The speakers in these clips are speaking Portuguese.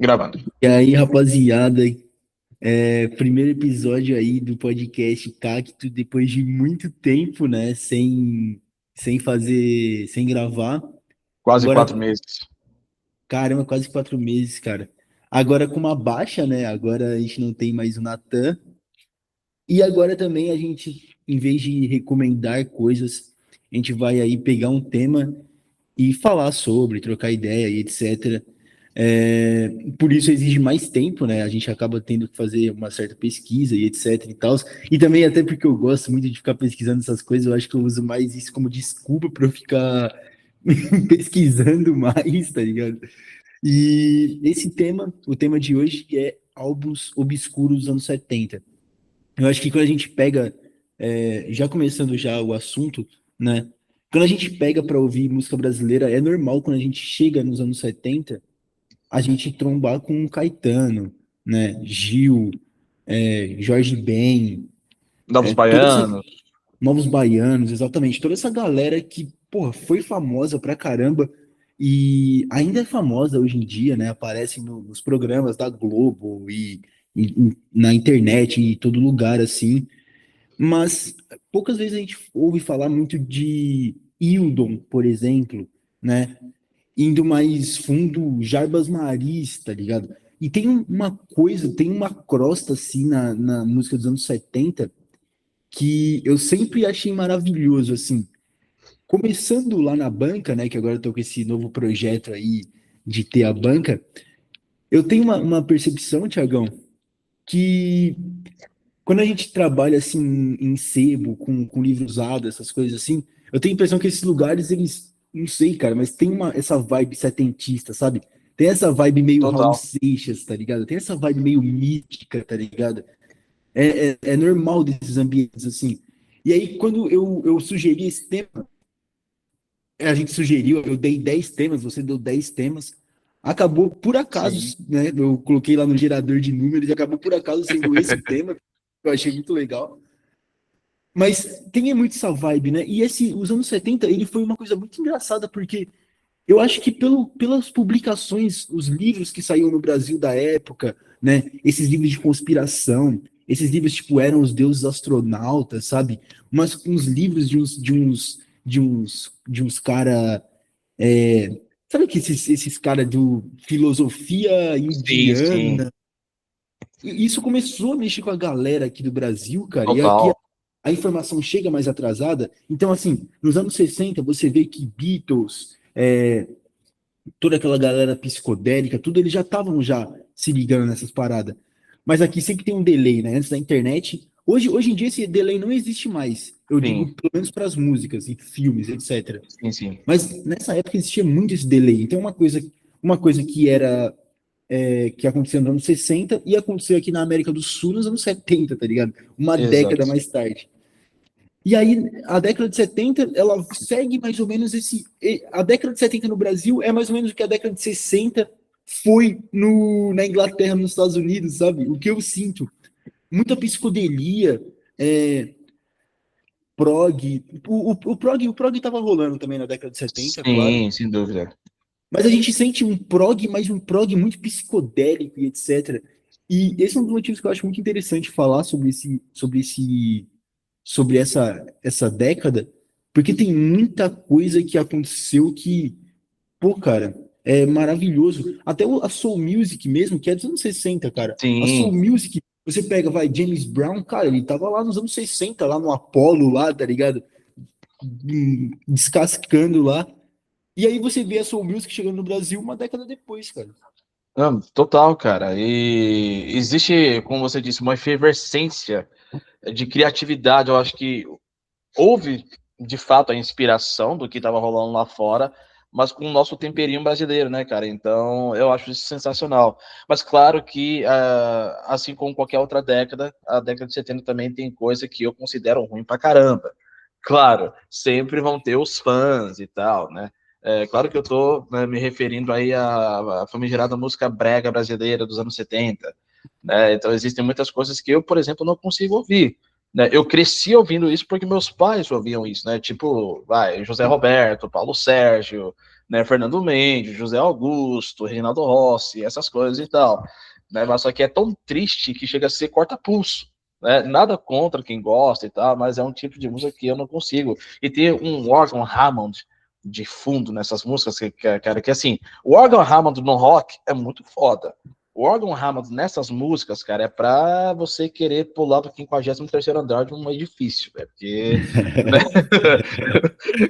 Gravando. E aí, rapaziada, primeiro episódio aí do podcast Cacto, depois de muito tempo, né, sem fazer, sem gravar. Quase Agora, 4 meses. caramba, quase 4 meses, cara. Agora com uma baixa, né, agora a gente não tem mais o Natan. E agora também a gente, em vez de recomendar coisas, a gente vai aí pegar um tema e falar sobre, trocar ideia e etc. É, por isso exige mais tempo, né? A gente acaba tendo que fazer uma certa pesquisa e etc e tal. E também até porque eu gosto muito de ficar pesquisando essas coisas, eu acho que eu uso mais isso como desculpa para eu ficar pesquisando mais, tá ligado? E esse tema, o tema de hoje é álbuns obscuros dos anos 70. Eu acho que quando a gente pega, já começando já o assunto, né? Quando a gente pega para ouvir música brasileira, é normal quando a gente chega nos anos 70 a gente trombar com Caetano, né? Gil, Jorge Ben, Novos toda essa Baianos. Novos Baianos, exatamente, toda essa galera que, porra, foi famosa pra caramba e ainda é famosa hoje em dia, né? Aparece nos programas da Globo e na internet e em todo lugar assim. Mas poucas vezes a gente ouve falar muito de Hildon, por exemplo, né? Indo mais fundo, Jarbas Maris, tá ligado? E tem uma coisa, tem uma crosta assim na música dos anos 70 que eu sempre achei maravilhoso, assim. Começando lá na banca, né? Que agora eu tô com esse novo projeto aí de ter a banca, eu tenho uma percepção, Tiagão, que quando a gente trabalha assim em sebo, com livro usado, essas coisas assim, eu tenho a impressão que esses lugares, eles, não sei, cara, mas tem essa vibe setentista, sabe? Tem essa vibe meio Raul Total. Seixas, tá ligado? Tem essa vibe meio mística, tá ligado? É normal desses ambientes, assim. E aí, quando eu sugeri esse tema, a gente sugeriu, eu dei 10 temas, você deu 10 temas, acabou por Sim. acaso, né? Eu coloquei lá no gerador de números e acabou por acaso sendo esse o tema, que eu achei muito legal. Mas tem muito essa vibe, né? E os anos 70 ele foi uma coisa muito engraçada, porque eu acho que pelas publicações, os livros que saíam no Brasil da época, né? Esses livros de conspiração, esses livros, tipo, eram os deuses astronautas, sabe? Uns livros de uns cara, sabe que esses cara do filosofia Sim, sim. indiana, e isso começou a mexer com a galera aqui do Brasil, cara, e aqui Total. a informação chega mais atrasada. Então, assim, nos anos 60 você vê que Beatles, toda aquela galera psicodélica, tudo, eles já estavam já se ligando nessas paradas. Mas aqui sempre tem um delay, né? Antes da internet. Hoje em dia esse delay não existe mais. Eu digo, Sim, pelo menos para as músicas e filmes, etc. sim, sim. Mas nessa época existia muito esse delay. Então uma coisa que era que acontecia nos anos 60 e aconteceu aqui na América do Sul nos anos 70, tá ligado? Uma década Exato. mais tarde. E aí, a década de 70, ela segue mais ou menos esse. A década de 70 no Brasil é mais ou menos o que a década de 60 foi na Inglaterra, nos Estados Unidos, sabe? O que eu sinto. Muita psicodelia, prog. O prog tava rolando também na década de 70, claro. Sim, sem dúvida. Mas a gente sente um prog, mas um prog muito psicodélico e etc. E esse é um dos motivos que eu acho muito interessante falar sobre essa década, porque tem muita coisa que aconteceu que, pô, cara, é maravilhoso. Até a Soul Music mesmo, que é dos anos 60, cara. A Soul Sim. Music, você pega, vai, James Brown, cara, ele tava lá nos anos 60, lá no Apollo, lá, tá ligado? Descascando lá. E aí você vê a Soul Music chegando no Brasil uma década depois, cara. Não, total, cara. E existe, como você disse, uma efervescência de criatividade. Eu acho que houve, de fato, a inspiração do que estava rolando lá fora, mas com o nosso temperinho brasileiro, né, cara? Então, eu acho isso sensacional. Mas claro que, assim como qualquer outra década, a década de 70 também tem coisa que eu considero ruim pra caramba. Claro, sempre vão ter os fãs e tal, né? É, claro que eu tô, né, me referindo aí à famigerada música brega brasileira dos anos 70, né? Então existem muitas coisas que eu, por exemplo, não consigo ouvir, né? Eu cresci ouvindo isso porque meus pais ouviam isso, né? Tipo, vai, José Roberto, Paulo Sérgio, né? Fernando Mendes, José Augusto, Reinaldo Rossi, essas coisas e tal, né? Mas só que é tão triste que chega a ser corta-pulso, né? Nada contra quem gosta e tal, mas é um tipo de música que eu não consigo. E ter um órgão Hammond de fundo nessas músicas, cara, que assim, o órgão Hammond no rock é muito foda. O órgão Hammond nessas músicas, cara, é pra você querer pular do 53º andar de um edifício, porque, né,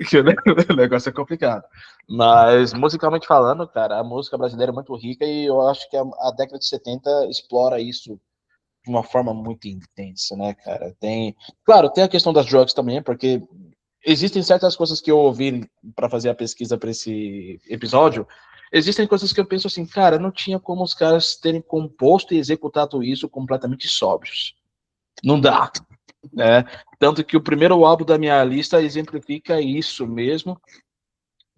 que o negócio é complicado. Mas, musicalmente falando, cara, a música brasileira é muito rica e eu acho que a década de 70 explora isso de uma forma muito intensa, né, cara? Claro, tem a questão das drugs também, porque existem certas coisas que eu ouvi para fazer a pesquisa para esse episódio. Existem coisas que eu penso assim, cara, não tinha como os caras terem composto e executado isso completamente sóbrios. Não dá, né? Tanto que o primeiro álbum da minha lista exemplifica isso mesmo,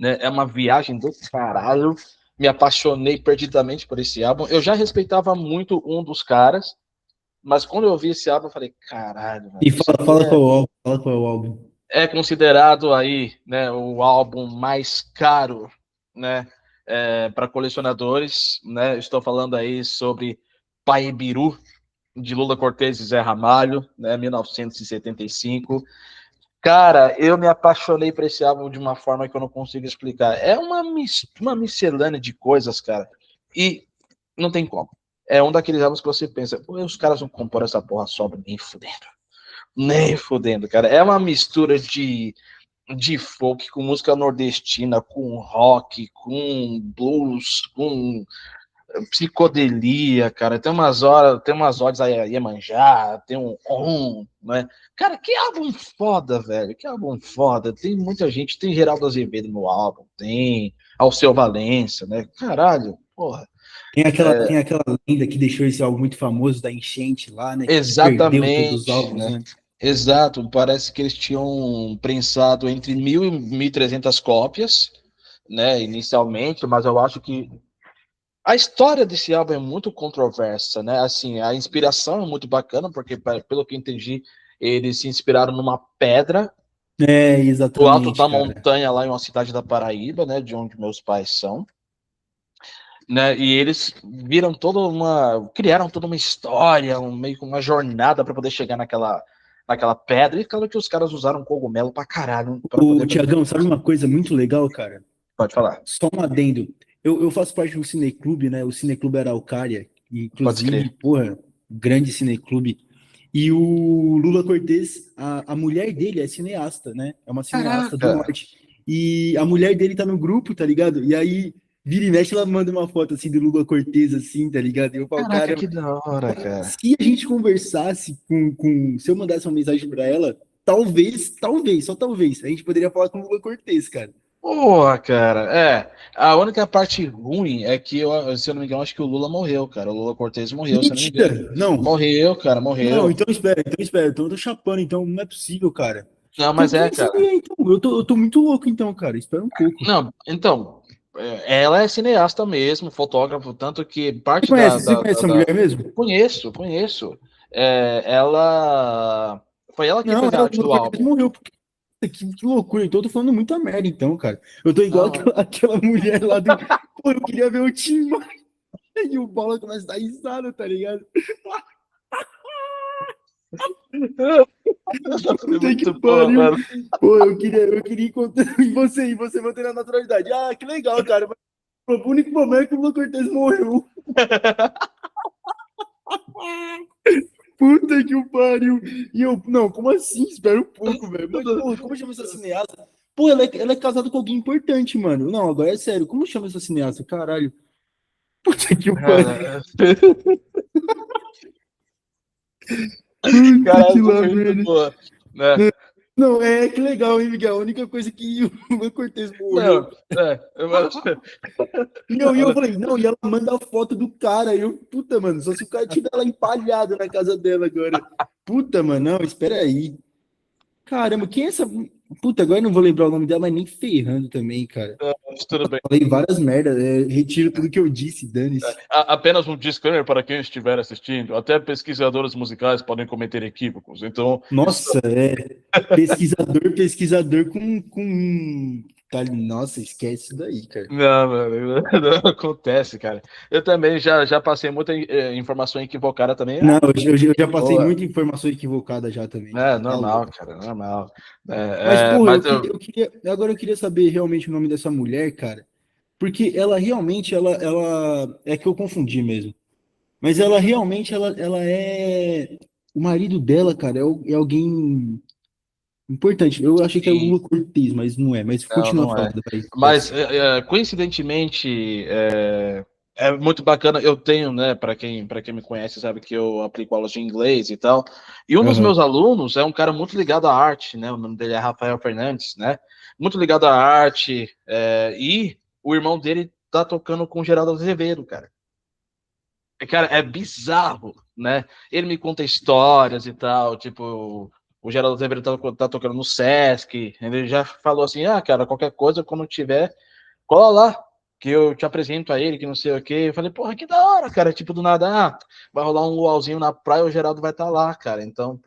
né? É uma viagem do caralho. Me apaixonei perdidamente por esse álbum. Eu já respeitava muito um dos caras, mas quando eu vi esse álbum, eu falei, caralho, E mano, isso fala, aqui fala qual é o álbum, fala qual é o álbum. é considerado aí, né, o álbum mais caro, né, para colecionadores, né? Estou falando aí sobre Pai Biru, de Lula Cortez e Zé Ramalho, né, 1975. Cara, eu me apaixonei por esse álbum de uma forma que eu não consigo explicar. É uma miscelânea de coisas, cara, e não tem como. É um daqueles álbuns que você pensa, pô, os caras não compõem essa porra sobre nem fudendo. Nem fudendo, cara. É uma mistura de folk com música nordestina, com rock, com blues, com psicodelia, cara. Tem umas horas a Iemanjá, tem né? Cara, que álbum foda, velho. Que álbum foda. Tem muita gente, tem Geraldo Azevedo no álbum, tem Alceu Valença, né? Caralho, porra. Tem aquela lenda que deixou esse álbum muito famoso da enchente lá, né? Que perdeu todos os Exatamente, álbuns, né? né? Exato, parece que eles tinham prensado entre 1.000 e 1.300 cópias, né, inicialmente, mas eu acho que a história desse álbum é muito controversa, né? Assim, a inspiração é muito bacana, porque, pelo que eu entendi, eles se inspiraram numa pedra É, do alto exatamente, da cara. montanha, lá em uma cidade da Paraíba, né? De onde meus pais são, né? E eles criaram toda uma história, meio que uma jornada para poder chegar naquela pedra. E claro que os caras usaram cogumelo pra caralho para poder O fazer Tiagão, tudo sabe isso. uma coisa muito legal, cara? Pode falar, Só um adendo. Eu faço parte de um cineclube, né? O Cineclube Araucária. pode Inclusive, crer. porra, grande cineclube. E o Lula Cortez, a mulher dele é cineasta, né? É uma cineasta do Caraca! norte. E a mulher dele tá no grupo, tá ligado? E aí, vira e mexe, ela manda uma foto assim do Lula Cortez, assim, tá ligado? E eu falo, Caraca, cara, que da hora, cara. se a gente conversasse se eu mandasse uma mensagem pra ela, talvez, só talvez, a gente poderia falar com o Lula Cortez, cara. Porra, cara, a única parte ruim é que, se eu não me engano, acho que o Lula morreu, cara. O Lula Cortez morreu, se eu não me engano. Mentira! Não, Morreu, cara, não, morreu. então espera. Então eu tô chapando, então não é possível, cara. Não, Então mas quem cara. seria, então? Eu tô muito louco, então, cara. Espera um pouco. Não, então, ela é cineasta mesmo, fotógrafo, tanto que Você parte conhece, você conhece essa mulher mesmo? Conheço, conheço. Ela. Foi ela que Não, fez a o arte Lula do Cortez álbum. morreu. Que loucura. Então eu tô falando muita merda, então, cara. Eu tô igual Não, aquela mulher lá do. Pô, eu queria ver o Tim Maia e o Bola começa a dar risada, tá ligado? essa foi Puta que muito boa, pariu. mano. Pô, eu queria encontrar e você mantendo a naturalidade. Ah, que legal, cara. Mas o único momento que o Lula Cortez morreu. Puta que o pariu. E eu, não, como assim? Espera um pouco, velho. Mas, pô, como chama essa cineasta? Pô, ela é casada com alguém importante, mano. Não, agora é sério. Como chama essa cineasta? Caralho. Puta que o pariu. Cara, Puta cara, que essa lá, foi muito velho. boa, né? Não, é que legal, hein, Miguel? A única coisa que o Lula Cortez morreu. Não, eu acho. Não, e eu falei, não, e ela manda a foto do cara. Eu, puta, mano, só se o cara tiver lá empalhado na casa dela agora. Puta, mano, não, espera aí. Caramba, quem é essa. Puta, agora eu não vou lembrar o nome dela, mas nem ferrando também, cara. Tudo bem. Falei várias merdas, retiro tudo que eu disse, dane-se. Apenas um disclaimer para quem estiver assistindo: até pesquisadores musicais podem cometer equívocos. Então, Nossa, pesquisador com Nossa, esquece isso daí, cara. Não, mano, não acontece, cara. Eu também já passei muita informação equivocada também. Não, eu já passei Boa. muita informação equivocada já também. É Tá normal, louco. cara, normal. Mas, porra, Mas eu, agora eu queria saber realmente o nome dessa mulher, cara. Porque ela realmente, é que eu confundi mesmo. Mas ela realmente, ela é. O marido dela, cara, é alguém importante. Eu achei que era o sim, Lula Cortez, mas não é. Mas não, continua não falando, é. vai. Mas, Esquece. coincidentemente, é muito bacana. Eu tenho, né, para quem me conhece, sabe que eu aplico aulas de inglês e tal. E um dos Aham. meus alunos é um cara muito ligado à arte, né? O nome dele é Rafael Fernandes, né? Muito ligado à arte. E o irmão dele tá tocando com o Geraldo Azevedo, cara. Cara, é bizarro, né? Ele me conta histórias e tal, tipo, o Geraldo Azevedo tá tocando no Sesc, ele já falou assim, cara, qualquer coisa, quando tiver, cola lá, que eu te apresento a ele, que não sei o quê. Eu falei, porra, que da hora, cara, tipo, do nada, vai rolar um luauzinho na praia, o Geraldo vai estar lá, cara, então,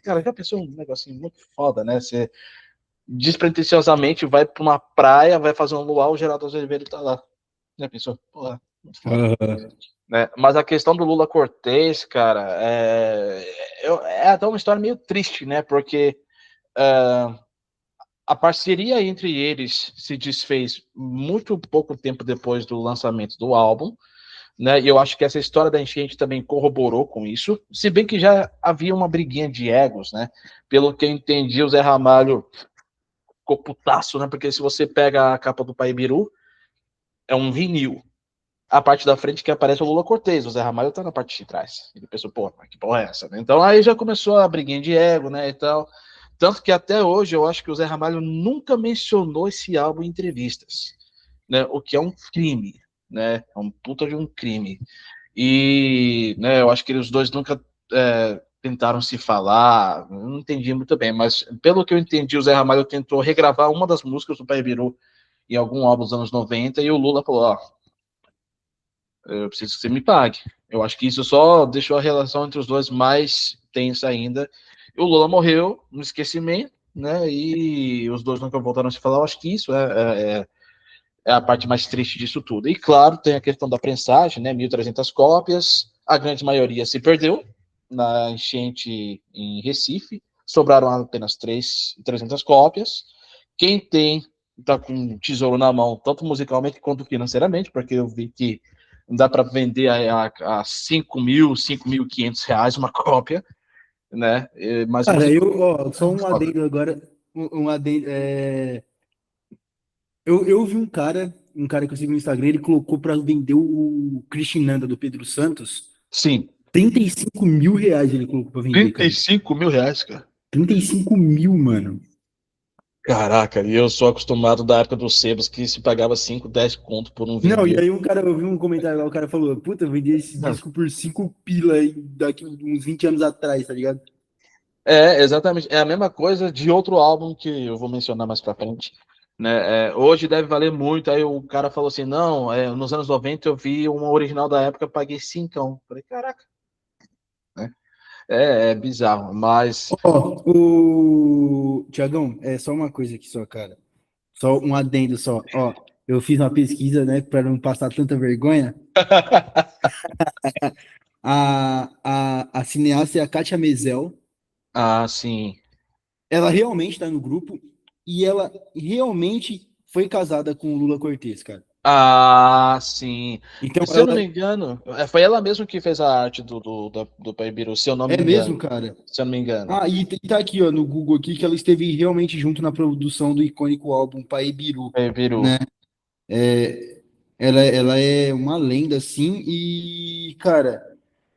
cara, já pensou um negocinho muito foda, né? Você despretensiosamente vai pra uma praia, vai fazer um luau, o Geraldo Azevedo tá lá. Já pensou? Porra, muito foda. Aham. Né? Mas a questão do Lula Cortez, cara, é até uma história meio triste, né? Porque a parceria entre eles se desfez muito pouco tempo depois do lançamento do álbum, né? E eu acho que essa história da enchente também corroborou com isso, se bem que já havia uma briguinha de egos, né? Pelo que eu entendi, o Zé Ramalho ficou putaço, né? Porque se você pega a capa do Paibiru, é um vinil. A parte da frente que aparece o Lula Cortez, o Zé Ramalho tá na parte de trás. Ele pensou, pô, que porra é essa? Né? Então aí já começou a briguinha de ego, né, e tal. Tanto que até hoje eu acho que o Zé Ramalho nunca mencionou esse álbum em entrevistas, né, o que é um crime, né, é um puta de um crime. E, né, eu acho que os dois nunca tentaram se falar, não entendi muito bem, mas pelo que eu entendi, o Zé Ramalho tentou regravar uma das músicas do Pai Biru em algum álbum dos anos 90 e o Lula falou, ó, eu preciso que você me pague. Eu acho que isso só deixou a relação entre os dois mais tensa ainda. E o Lula morreu no esquecimento, né? E os dois nunca voltaram a se falar. Eu acho que isso é a parte mais triste disso tudo. E claro, tem a questão da prensagem, né? 1.300 cópias, a grande maioria se perdeu na enchente em Recife, sobraram apenas 300 cópias. Quem tem está com um tesouro na mão, tanto musicalmente quanto financeiramente, porque eu vi que dá para vender a 5 mil, 5.500 reais uma cópia, né? Mas Cara, musical. só um adendo agora, um adendo, eu vi um cara que eu sigo no Instagram, ele colocou pra vender o Krishnanda do Pedro Santos, Sim, 35 mil reais ele colocou pra vender, cara. 35.000 reais, cara. 35 mil, mano. Caraca, e eu sou acostumado da época dos sebos que se pagava 5, 10 conto por um Não, e vinil. aí eu vi um comentário lá, o cara falou, puta, eu vendi esse disco por 5 pila aí daqui uns 20 anos atrás, tá ligado? Exatamente. É a mesma coisa de outro álbum que eu vou mencionar mais pra frente. Né? Hoje deve valer muito. Aí o cara falou assim: não, nos anos 90 eu vi uma original da época, paguei 5. Falei, caraca, né? É bizarro, mas. Ó, o Tiagão, é só uma coisa aqui só, cara. Só um adendo só. Ó, eu fiz uma pesquisa, né, para não passar tanta vergonha. A cineasta é a Kátia Mesel. Ah, sim. Ela realmente tá no grupo e ela realmente foi casada com o Lula Cortez, cara. Ah, sim. Então Se eu não me ela engano, foi ela mesma que fez a arte do Paibiru, se eu não me é engano. mesmo, cara. Se eu não me engano. Ah, e tá aqui, ó, no Google aqui que ela esteve realmente junto na produção do icônico álbum Paibiru, Paibiru. né? É, ela é uma lenda, assim, e, cara,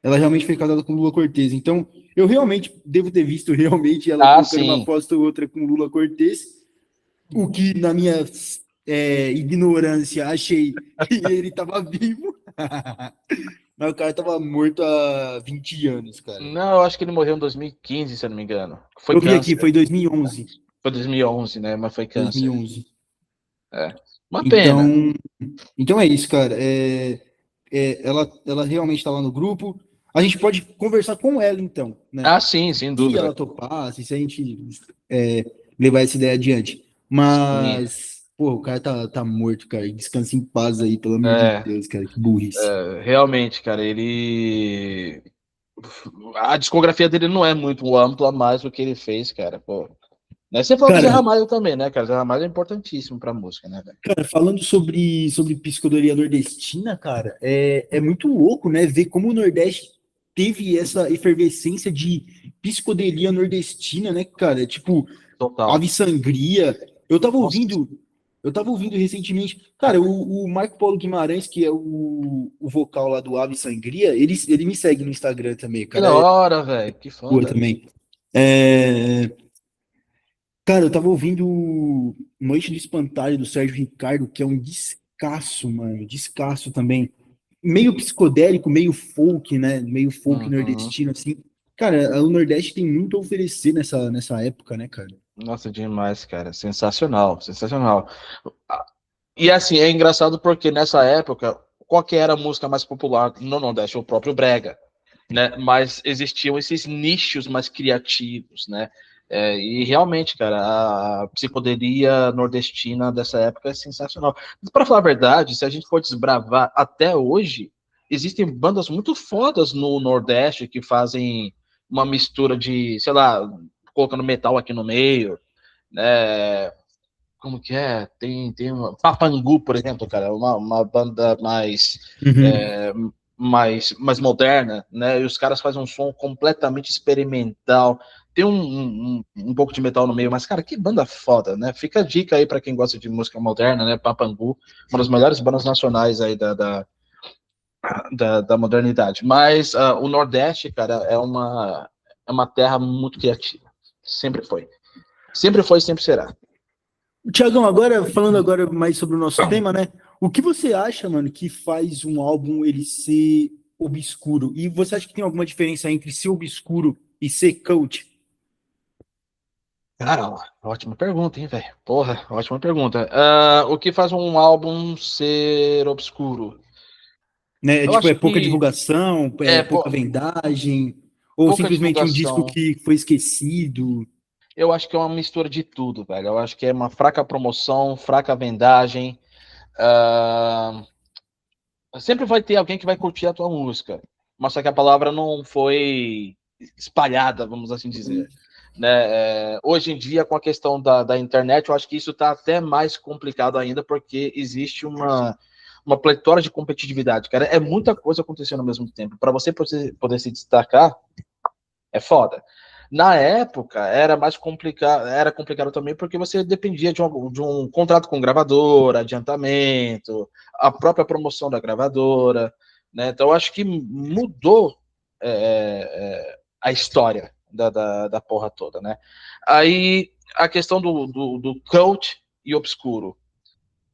ela realmente foi casada com Lula Cortez. Então, eu realmente devo ter visto realmente ela Ah, colocando uma sim. foto ou outra com Lula Cortez, o que, na minha ignorância, achei que ele tava vivo. Mas o cara tava morto há 20 anos, cara. Não, eu acho que ele morreu em 2015, se eu não me engano. Foi Eu vi aqui, câncer. foi 2011. Foi 2011, né? Mas foi câncer. 2011. É. Uma pena. Então, então é isso, cara. Ela realmente está lá no grupo. A gente pode conversar com ela, então, né? Ah, sim, sem Se dúvida. ela topar, se a gente levar essa ideia adiante. Sim. Mas Pô, o cara tá morto, cara. Descansa em paz aí, pelo amor de É, Deus, cara. Que burrice. realmente, cara, ele. A discografia dele não é muito ampla, mas o que ele fez, cara, pô. Né? Você falou do Zé Cara, Ramalho também, né, cara? Zé Ramalho é importantíssimo pra música, né, velho? Cara, falando sobre psicodelia nordestina, cara, é muito louco, né? Ver como o Nordeste teve essa efervescência de psicodelia nordestina, né, cara? Tipo, Total. Ave Sangria. Nossa, Eu tava ouvindo recentemente, cara, o Marco Paulo Guimarães, que é o vocal lá do Ave Sangria, ele me segue no Instagram também, que cara. da É hora, velho. Que boa foda. também. É, Cara, eu tava ouvindo Noite do Espantalho do Sérgio Ricardo, que é um descasso, mano, descasso também. Meio psicodélico, meio folk, né? Meio folk Uhum. nordestino, assim. Cara, o Nordeste tem muito a oferecer nessa época, né, cara? Nossa, demais, cara. Sensacional, sensacional. Ah, e assim, é engraçado porque nessa época, qual que era a música mais popular no Nordeste? O próprio Brega, né? Mas existiam esses nichos mais criativos, né? E realmente, cara, a psicodelia nordestina dessa época é sensacional. Para falar a verdade, se a gente for desbravar até hoje, existem bandas muito fodas no Nordeste que fazem uma mistura de, sei lá, colocando metal aqui no meio, né? Como que é? Tem uma... Papangu, por exemplo, cara, uma banda Uhum. é, mais moderna, né? E os caras fazem um som completamente experimental. Tem um pouco de metal no meio, mas, cara, que banda foda, né? Fica a dica aí para quem gosta de música moderna, né? Papangu, uma das melhores bandas nacionais aí da modernidade. Mas o Nordeste, cara, é uma terra muito criativa. Sempre foi. Sempre foi e sempre será. Tiagão, falando agora mais sobre o nosso tema, né? O que você acha, mano, que faz um álbum ele ser obscuro? E você acha que tem alguma diferença entre ser obscuro e ser cult? Cara, ótima pergunta, hein, velho? Porra, ótima pergunta. O que faz um álbum ser obscuro? Né? Eu Tipo, acho é pouca que divulgação, é pouca vendagem, ou pouca simplesmente um disco divulgação. que foi esquecido. Eu acho que é uma mistura de tudo, velho. Eu acho que é uma fraca promoção, fraca vendagem. ah, Sempre vai ter alguém que vai curtir a tua música, mas só que a palavra não foi espalhada, vamos assim dizer. Né? Hoje em dia, com a questão da internet, eu acho que isso está até mais complicado ainda, porque existe uma pletora de competitividade, cara. É muita coisa acontecendo ao mesmo tempo. Para você poder se destacar, é foda. Na época era mais complicado, era complicado também porque você dependia de um contrato com gravadora, adiantamento, a própria promoção da gravadora, né? Então eu acho que mudou a história da porra toda, né? Aí a questão do cult e obscuro.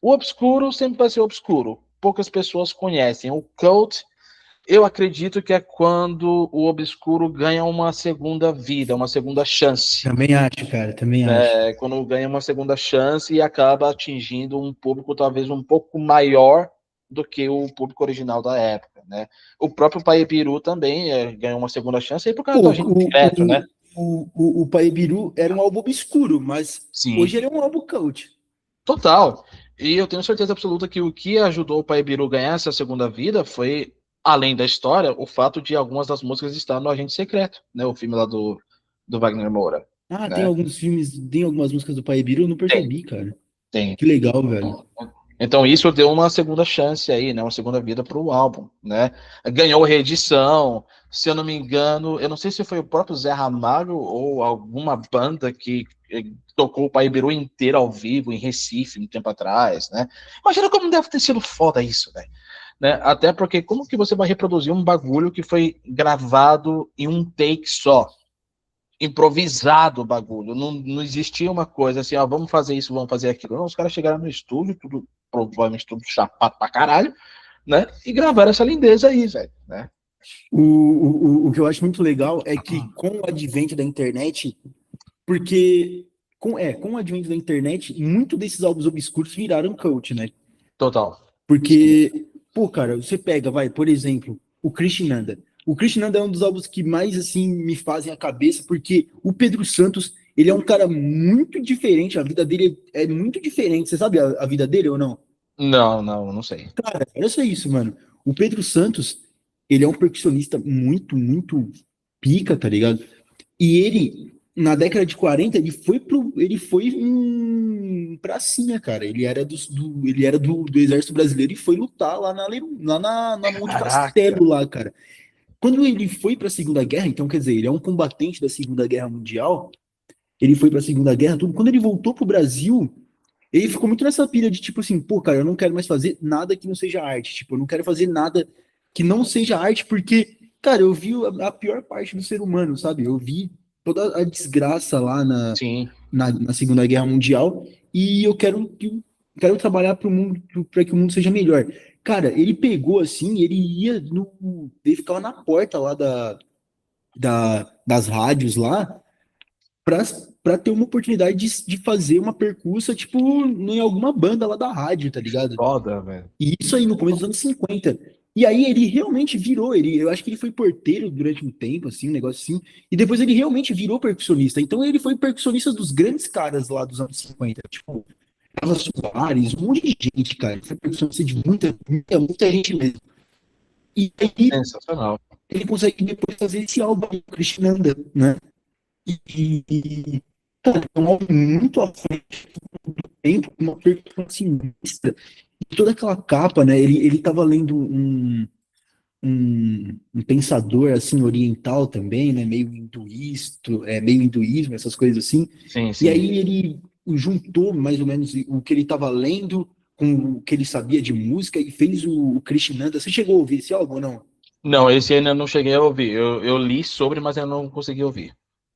O obscuro sempre vai ser obscuro. Poucas pessoas conhecem. O cult eu acredito que é quando o obscuro ganha uma segunda vida, uma segunda chance. Também acho, cara, também acho. Né? Quando ganha uma segunda chance e acaba atingindo um público talvez um pouco maior do que o público original da época, né? O próprio Pai Biru também ganhou uma segunda chance aí por causa do Pô, Agente Secreto, né? o Paebiru era um álbum obscuro, mas Sim, hoje ele é um álbum cult. total. E eu tenho certeza absoluta que o que ajudou o Pai Biru a ganhar essa segunda vida foi, além da história, o fato de algumas das músicas estar no Agente Secreto, né? O filme lá do Wagner Moura, Ah, tem né? alguns filmes, tem algumas músicas do Paebiru, eu não Tem, percebi, cara. tem. Que legal, velho. Então isso deu uma segunda chance aí, né? Uma segunda vida para o álbum, né? Ganhou reedição, se eu não me engano, eu não sei se foi o próprio Zé Ramalho ou alguma banda que tocou o Pai Biru inteiro ao vivo em Recife um tempo atrás, né? Imagina como deve ter sido foda isso, velho. Né? Até porque como que você vai reproduzir um bagulho que foi gravado em um take só? Improvisado o bagulho. Não existia uma coisa assim, ó, vamos fazer isso, vamos fazer aquilo. Não, os caras chegaram no estúdio, tudo, provavelmente tudo chapado pra caralho, né? E gravaram essa lindeza aí, velho, né? O que eu acho muito legal é que com o advento da internet, porque com o advento da internet, muito desses álbuns obscuros viraram cult, né? Total. Sim. Porque, pô, cara, você pega, vai, por exemplo, o Krishnanda. O Krishnanda é um dos álbuns que mais, assim, me fazem a cabeça, porque o Pedro Santos, ele é um cara muito diferente, a vida dele é muito diferente. Você sabe a vida dele ou não? Não, não, não sei. Cara, olha só isso, mano. O Pedro Santos, ele é um percussionista muito, muito pica, tá ligado? E ele, na década de 40 ele foi um pracinha, cara. Ele era ele era do Exército Brasileiro e foi lutar lá na Monte Caraca. Castelo lá, cara. Quando ele foi para a Segunda Guerra, então quer dizer, ele é um combatente da Segunda Guerra Mundial, ele foi para a Segunda Guerra, tudo. Quando ele voltou pro Brasil, ele ficou muito nessa pilha de tipo assim, pô, cara, eu não quero mais fazer nada que não seja arte. Tipo, eu não quero fazer nada que não seja arte, porque, cara, eu vi a pior parte do ser humano, sabe? Eu vi toda a desgraça lá Sim. na Segunda Guerra Mundial e eu quero trabalhar para o mundo, para que o mundo seja melhor. Cara, ele pegou assim, ele ia no. Ele ficava na porta lá das rádios lá pra, pra ter uma oportunidade de fazer uma percussa, tipo, em alguma banda lá da rádio, tá ligado? Foda, velho. E isso aí no começo dos anos 50. E aí ele realmente virou, eu acho que ele foi porteiro durante um tempo, assim, um negócio assim, e depois ele realmente virou percussionista. Então ele foi percussionista dos grandes caras lá dos anos 50, tipo, Carlos Soares, um monte de gente, cara. Ele foi percussionista de muita, muita, muita gente mesmo. E aí Sensacional. ele consegue depois fazer esse álbum, Krishnanda, né? Cara, é um álbum muito à frente do tempo, uma percussão sinistra. E toda aquela capa, né? Ele tava lendo um pensador assim oriental também, né? Meio hinduísta, meio hinduísmo, essas coisas assim. Sim, E sim. aí ele juntou mais ou menos o que ele estava lendo com o que ele sabia de música e fez o Krishnanda. Você chegou a ouvir esse álbum ou não? Não, esse ainda não cheguei a ouvir. Eu li sobre, mas eu não consegui ouvir.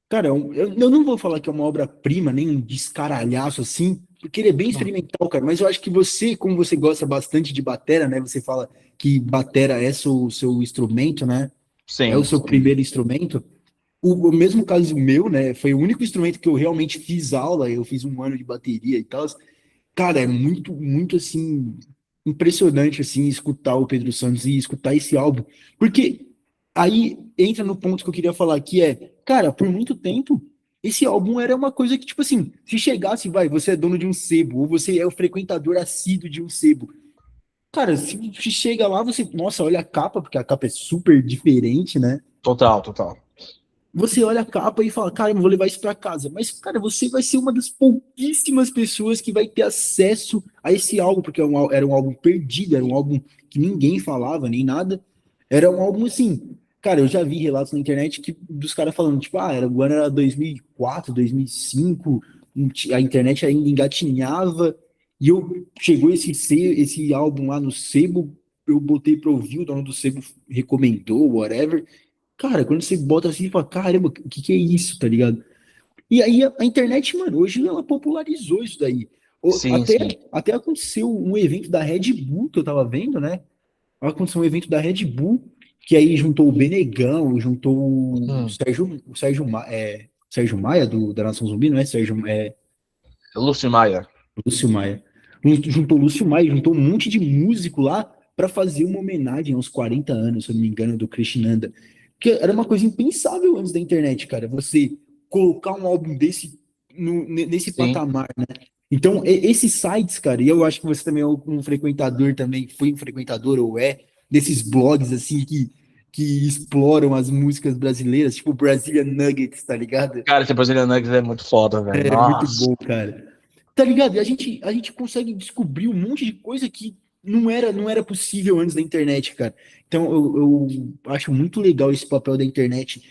Cara, eu não vou falar que é uma obra-prima, nem um descaralhaço assim, porque ele é bem Hum. experimental, cara. Mas eu acho que você, como você gosta bastante de batera, né? Você fala que batera é seu instrumento, né? É o Sim, seu sim. primeiro instrumento. O mesmo caso meu, né? Foi o único instrumento que eu realmente fiz aula. Eu fiz um ano de bateria e tal. Cara, é muito, muito assim, impressionante assim escutar o Pedro Santos e escutar esse álbum. Porque aí entra no ponto que eu queria falar, que é, cara, por muito tempo, esse álbum era uma coisa que, tipo assim, se chegasse, vai, você é dono de um sebo, ou você é o frequentador assíduo de um sebo. Cara, se chega lá, você, nossa, olha a capa, porque a capa é super diferente, né? Total, total. Você olha a capa e fala, cara, eu vou levar isso para casa. Mas, cara, você vai ser uma das pouquíssimas pessoas que vai ter acesso a esse álbum, porque era um álbum perdido, era um álbum que ninguém falava, nem nada. Era um álbum assim. Cara, eu já vi relatos na internet dos caras falando, tipo, o ano era 2004, 2005, a internet ainda engatinhava, e chegou esse álbum lá no sebo, eu botei pra ouvir, o dono do sebo recomendou, whatever. Cara, quando você bota assim, fala, caramba, o que que é isso, tá ligado? E aí a internet, mano, hoje ela popularizou isso daí. Sim, Até, sim. até aconteceu um evento da Red Bull que eu tava vendo, né? Aconteceu um evento da Red Bull, que aí juntou o Benegão, juntou Hum. Sérgio Maia, da Nação Zumbi, não é? Lúcio Maia. Lúcio Maia. Juntou Lúcio Maia, juntou um monte de músico lá para fazer uma homenagem aos 40 anos, se eu não me engano, do Krishnanda. Que era uma coisa impensável antes da internet, cara. Você colocar um álbum desse nesse Sim. patamar, né? Então, esses sites, cara, e eu acho que você também é um frequentador também, foi um frequentador ou desses blogs assim que exploram as músicas brasileiras, tipo Brazilian Nuggets, tá ligado? Cara, esse Brazilian Nuggets é muito foda, velho. É muito Nossa. bom, cara. Tá ligado? E a gente consegue descobrir um monte de coisa que não era possível antes da internet, cara. Então eu acho muito legal esse papel da internet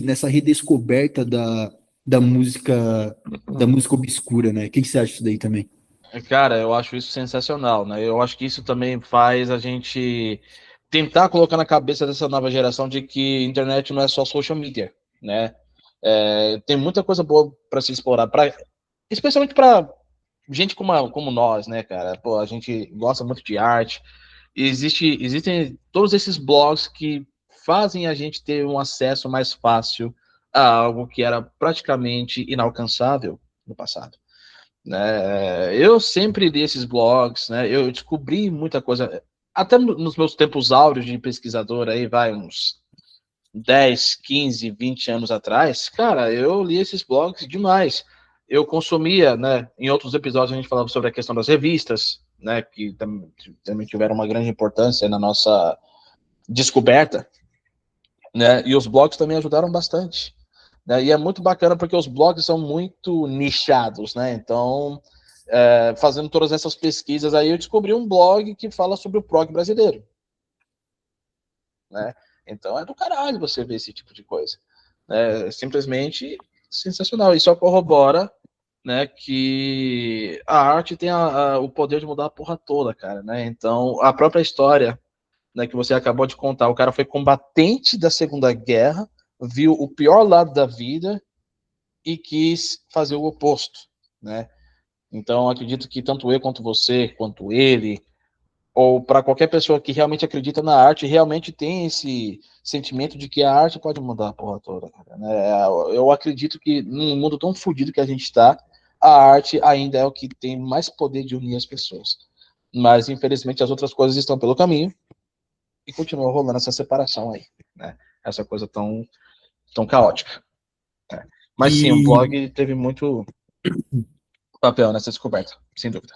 nessa redescoberta da música obscura, né? O que você acha disso daí também? Cara, eu acho isso sensacional, né? Eu acho que isso também faz a gente tentar colocar na cabeça dessa nova geração de que internet não é só social media, né? Tem muita coisa boa para se explorar, especialmente para gente como nós, né, cara? Pô, a gente gosta muito de arte. Existem todos esses blogs que fazem a gente ter um acesso mais fácil a algo que era praticamente inalcançável no passado, né? Eu sempre li esses blogs, né? Eu descobri muita coisa, até nos meus tempos áureos de pesquisador, aí vai uns 10, 15, 20 anos atrás, cara, eu li esses blogs demais. Eu consumia, né? Em outros episódios a gente falava sobre a questão das revistas, né? Que também tiveram uma grande importância na nossa descoberta, né? E os blogs também ajudaram bastante. Né? E é muito bacana porque os blogs são muito nichados, né? Então, fazendo todas essas pesquisas aí, eu descobri um blog que fala sobre o prog brasileiro, né? Então é do caralho você ver esse tipo de coisa. É simplesmente sensacional. E só corrobora, né, que a arte tem o poder de mudar a porra toda, cara, né? Então, a própria história, né, que você acabou de contar, o cara foi combatente da Segunda Guerra, viu o pior lado da vida e quis fazer o oposto, né? Então, acredito que tanto eu quanto você, quanto ele, ou para qualquer pessoa que realmente acredita na arte, realmente tem esse sentimento de que a arte pode mudar a porra toda, cara, né? Eu acredito que num mundo tão fodido que a gente está, a arte ainda é o que tem mais poder de unir as pessoas. Mas, infelizmente, as outras coisas estão pelo caminho e continua rolando essa separação aí, né? Essa coisa tão caótica. Né? Mas sim, o E, blog teve muito papel nessa descoberta, sem dúvida.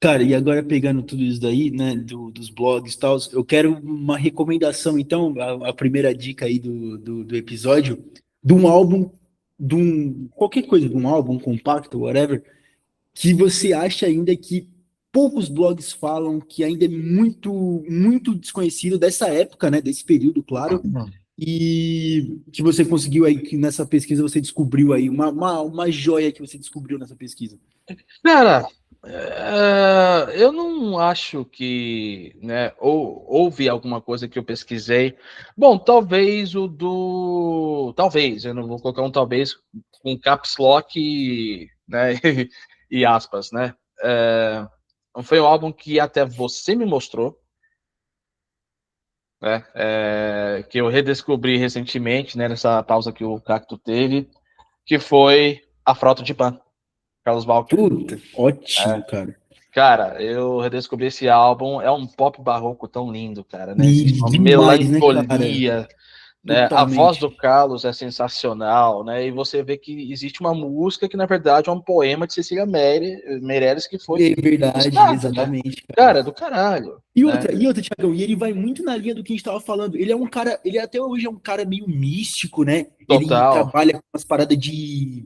cara, e agora pegando tudo isso daí, né, dos blogs e tal, eu quero uma recomendação, então, a primeira dica aí do episódio, de um álbum, qualquer coisa, de um álbum, um compacto, whatever, que você acha ainda que poucos blogs falam, que ainda é muito, muito desconhecido dessa época, né, desse período, claro, e que você conseguiu aí, que nessa pesquisa você descobriu aí, uma joia que você descobriu nessa pesquisa. Cara, eu não acho que, né, ou houve alguma coisa que eu pesquisei. Bom, talvez talvez, eu não vou colocar um talvez com caps lock, né, e aspas, né? Foi um álbum que até você me mostrou, né, que eu redescobri recentemente, né, nessa pausa que o Cacto teve, que foi A Frota de Pan, Carlos Walker. Puta, ótimo, É, cara. cara, eu redescobri esse álbum, é um pop barroco tão lindo, cara, né? E Existe uma demais, né, cara? melancolia, né? A voz do Totalmente. Carlos é sensacional, né? E você vê que existe uma música que, na verdade, é um poema de Cecília Meirelles que foi É verdade, buscado, né? exatamente, cara. Cara, é do caralho, E né? outra, e outra, Thiagão, e ele vai muito na linha do que a gente tava falando. Ele é um cara, ele até hoje é um cara meio místico, né? Ele Total. trabalha com umas paradas de,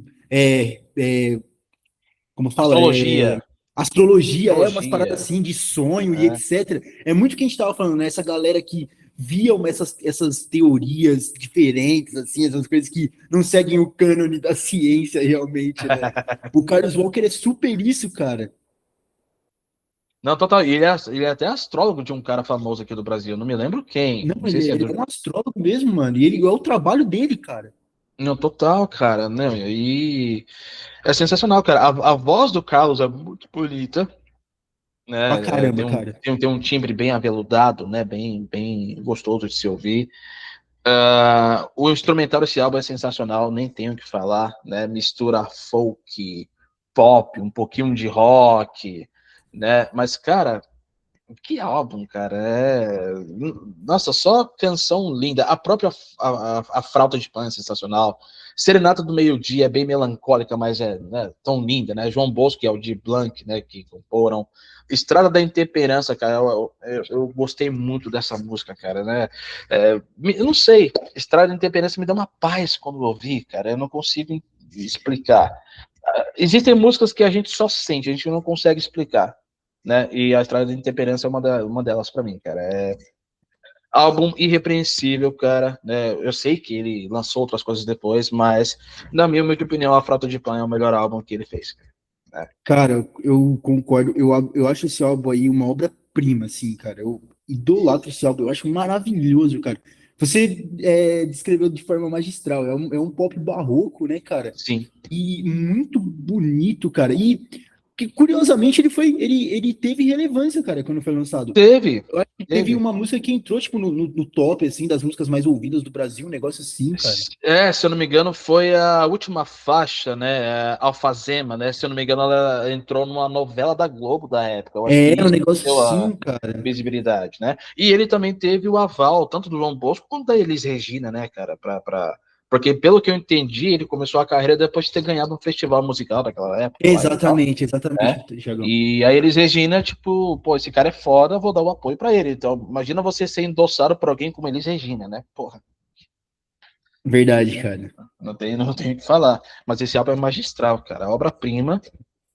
como fala, Astrologia, astrologia, umas paradas astrologia, assim de sonho e né? etc. É muito o que a gente tava falando, né? Essa galera que via essas teorias diferentes, assim, essas coisas que não seguem o cânone da ciência realmente, né? O Carlos Walker é super isso, cara. Não, total. E ele é até astrólogo de um cara famoso aqui do Brasil. Não me lembro quem. Não, Não sei se é ele do. é um astrólogo mesmo, mano. E ele é o trabalho dele, cara. Não, total, cara. Não, e é sensacional, cara. A voz do Carlos é muito bonita, Pra né? caramba, cara. Tem um timbre bem aveludado, né? Bem gostoso de se ouvir. O instrumental desse álbum é sensacional, nem tenho o que falar, né? Mistura folk, pop, um pouquinho de rock, né? Mas, cara, que álbum, cara. Nossa, só canção linda. A própria a Frauta de Pan é sensacional. Serenata do Meio-Dia é bem melancólica, mas é, né, tão linda, né? João Bosco e Aldir Blanc, né, que comporam. Estrada da Intemperança, cara, eu gostei muito dessa música, cara, né? Eu não sei, Estrada da Intemperança me dá uma paz quando eu ouvi, cara. Eu não consigo explicar. Existem músicas que a gente só sente, a gente não consegue explicar, né? E a Estrada da Intemperança é uma delas para mim, cara. É álbum irrepreensível, cara, né? Eu sei que ele lançou outras coisas depois, mas na minha humilde opinião, A Frota de Pan é o melhor álbum que ele fez, né? Cara, eu concordo. Eu acho esse álbum aí uma obra-prima, assim, cara. Eu idolatro esse álbum. Eu acho maravilhoso, cara. Você descreveu de forma magistral. É um pop barroco, né, cara? Sim. E muito bonito, cara. E Que curiosamente ele teve relevância, cara, quando foi lançado. Teve, Eu acho que teve teve. uma música que entrou, tipo, no top, assim, das músicas mais ouvidas do Brasil, um negócio assim, cara. Se eu não me engano, foi a última faixa, né? Alfazema, né? Se eu não me engano, ela entrou numa novela da Globo da época. Eu acho que Um isso negócio deu a assim, cara. visibilidade, né? E ele também teve o aval, tanto do João Bosco quanto da Elis Regina, né, cara? Porque, pelo que eu entendi, ele começou a carreira depois de ter ganhado um festival musical daquela época lá e tal, Exatamente, né? Thiagão. E a Elis Regina, tipo, pô, esse cara é foda, vou dar o apoio pra ele. Então, imagina você ser endossado por alguém como Elis Regina, né? Porra. Verdade, cara. Não tem o que falar. Mas esse álbum é magistral, cara. Obra-prima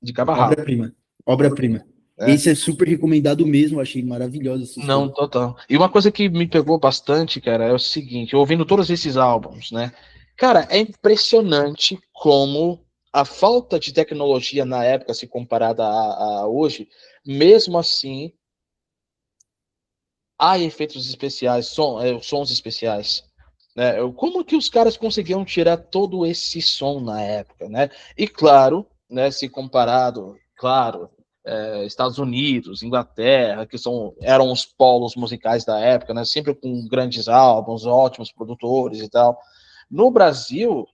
de cabo a rabo, Obra-prima. Obra-prima. né? Esse é super recomendado mesmo, achei maravilhosa essa Não, escolha. total. E uma coisa que me pegou bastante, cara, é o seguinte, ouvindo todos esses álbuns, né? Cara, é impressionante como a falta de tecnologia na época, se comparada a hoje, mesmo assim, há efeitos especiais, sons especiais. Né? Como que os caras conseguiam tirar todo esse som na época, né? E claro, né, se comparado, claro, Estados Unidos, Inglaterra, eram os polos musicais da época, né? Sempre com grandes álbuns, ótimos produtores e tal. No Brasil,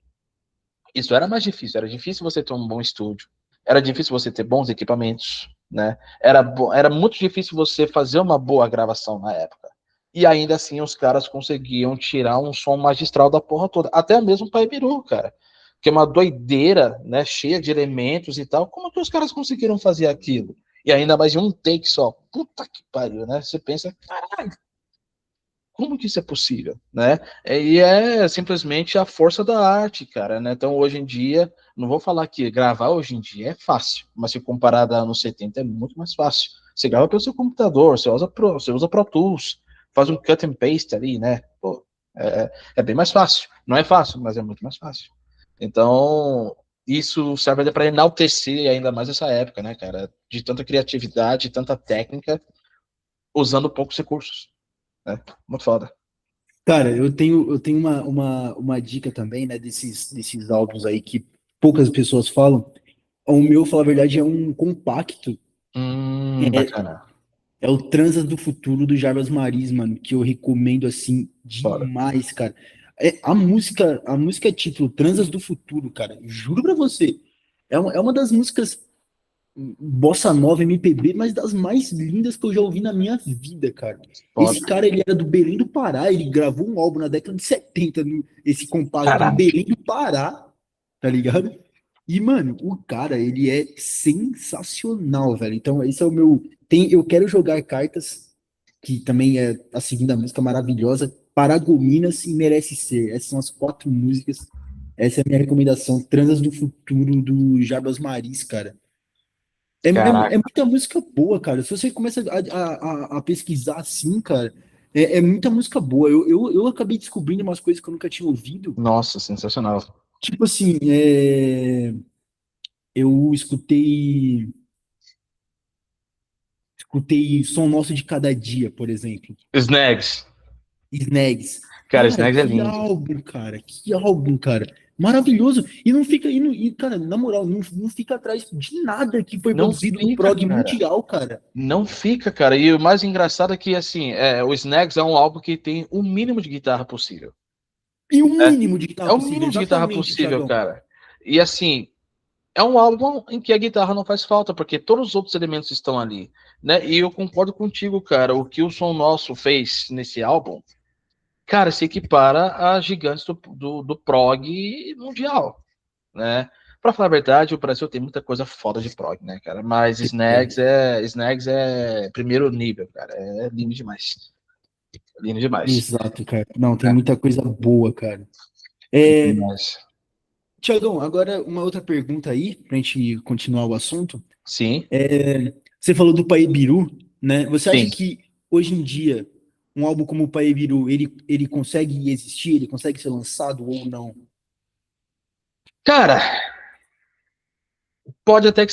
isso era mais difícil. Era difícil você ter um bom estúdio. Era difícil você ter bons equipamentos, né? Era muito difícil você fazer uma boa gravação na época. E ainda assim os caras conseguiam tirar um som magistral da porra toda. Até mesmo Pai Biru, cara. Que é uma doideira, né? Cheia de elementos e tal. Como que os caras conseguiram fazer aquilo? E ainda mais em um take só. Puta que pariu, né? Você pensa, caralho, como que isso é possível, né? E é simplesmente a força da arte, cara, né? Então, hoje em dia, não vou falar que gravar hoje em dia é fácil, mas se comparado a anos 70 é muito mais fácil. Você grava pelo seu computador, você usa Pro Tools, faz um cut and paste ali, né? Pô, é bem mais fácil. Não é fácil, mas é muito mais fácil. Então, isso serve para enaltecer ainda mais essa época, né, cara? De tanta criatividade, tanta técnica, usando poucos recursos, né? Muito foda. Cara, eu tenho uma dica também, né, desses álbuns aí que poucas pessoas falam. O meu, falar a verdade, é um compacto. É, Bacana. é o Transas do Futuro do Jarbas Maris, mano, que eu recomendo assim Foda. demais, cara. A música é título Transas do Futuro, cara. Juro pra você. É uma das músicas bossa nova MPB, mas das mais lindas que eu já ouvi na minha vida, cara. Esse Foda. cara, ele era do Belém do Pará, ele gravou um álbum na década de 70, esse compacto em Caraca. Belém do Pará, tá ligado? E, mano, o cara, ele é sensacional, velho. Então, esse é o meu. Eu quero jogar cartas, que também é a segunda música maravilhosa, Paragominas e Merece Ser. Essas são as quatro músicas. Essa é a minha recomendação. Transas do Futuro, do Jarbas Maris, cara. É Caraca. muita música boa, cara. Se você começa a pesquisar assim, cara, é muita música boa. Eu acabei descobrindo umas coisas que eu nunca tinha ouvido. Nossa, sensacional. Tipo assim, eu escutei Som Nosso de Cada Dia, por exemplo. Snags. Snags. Cara, Cara, Snags é que lindo. álbum, cara. Que álbum, cara. Maravilhoso. E não fica, cara, na moral, não fica atrás de nada que foi Não produzido no fica, prog cara. mundial, cara. Não fica, cara. E o mais engraçado é que, assim, o Snags é um álbum que tem o mínimo de guitarra possível. E o Né? mínimo de É guitarra o possível, mínimo de guitarra exatamente, possível, Thiagão. cara. E, assim, é um álbum em que a guitarra não faz falta, porque todos os outros elementos estão ali. Né? E eu concordo contigo, cara. O que o Som Nosso fez nesse álbum, cara, se equipara a gigantes do prog mundial, né? Pra falar a verdade, o Brasil tem muita coisa foda de prog, né, cara? Mas Snags é primeiro nível, cara. É lindo demais. Lindo demais. Exato, cara. Não, tem Né? muita coisa boa, cara. Lindo É, demais. Tiagão, agora uma outra pergunta aí, pra gente continuar o assunto. Sim, Você falou do Paebiru, né? Você acha sim. que hoje em dia um álbum como o Paebiru, ele consegue existir, ele consegue ser lançado ou não? Cara, pode até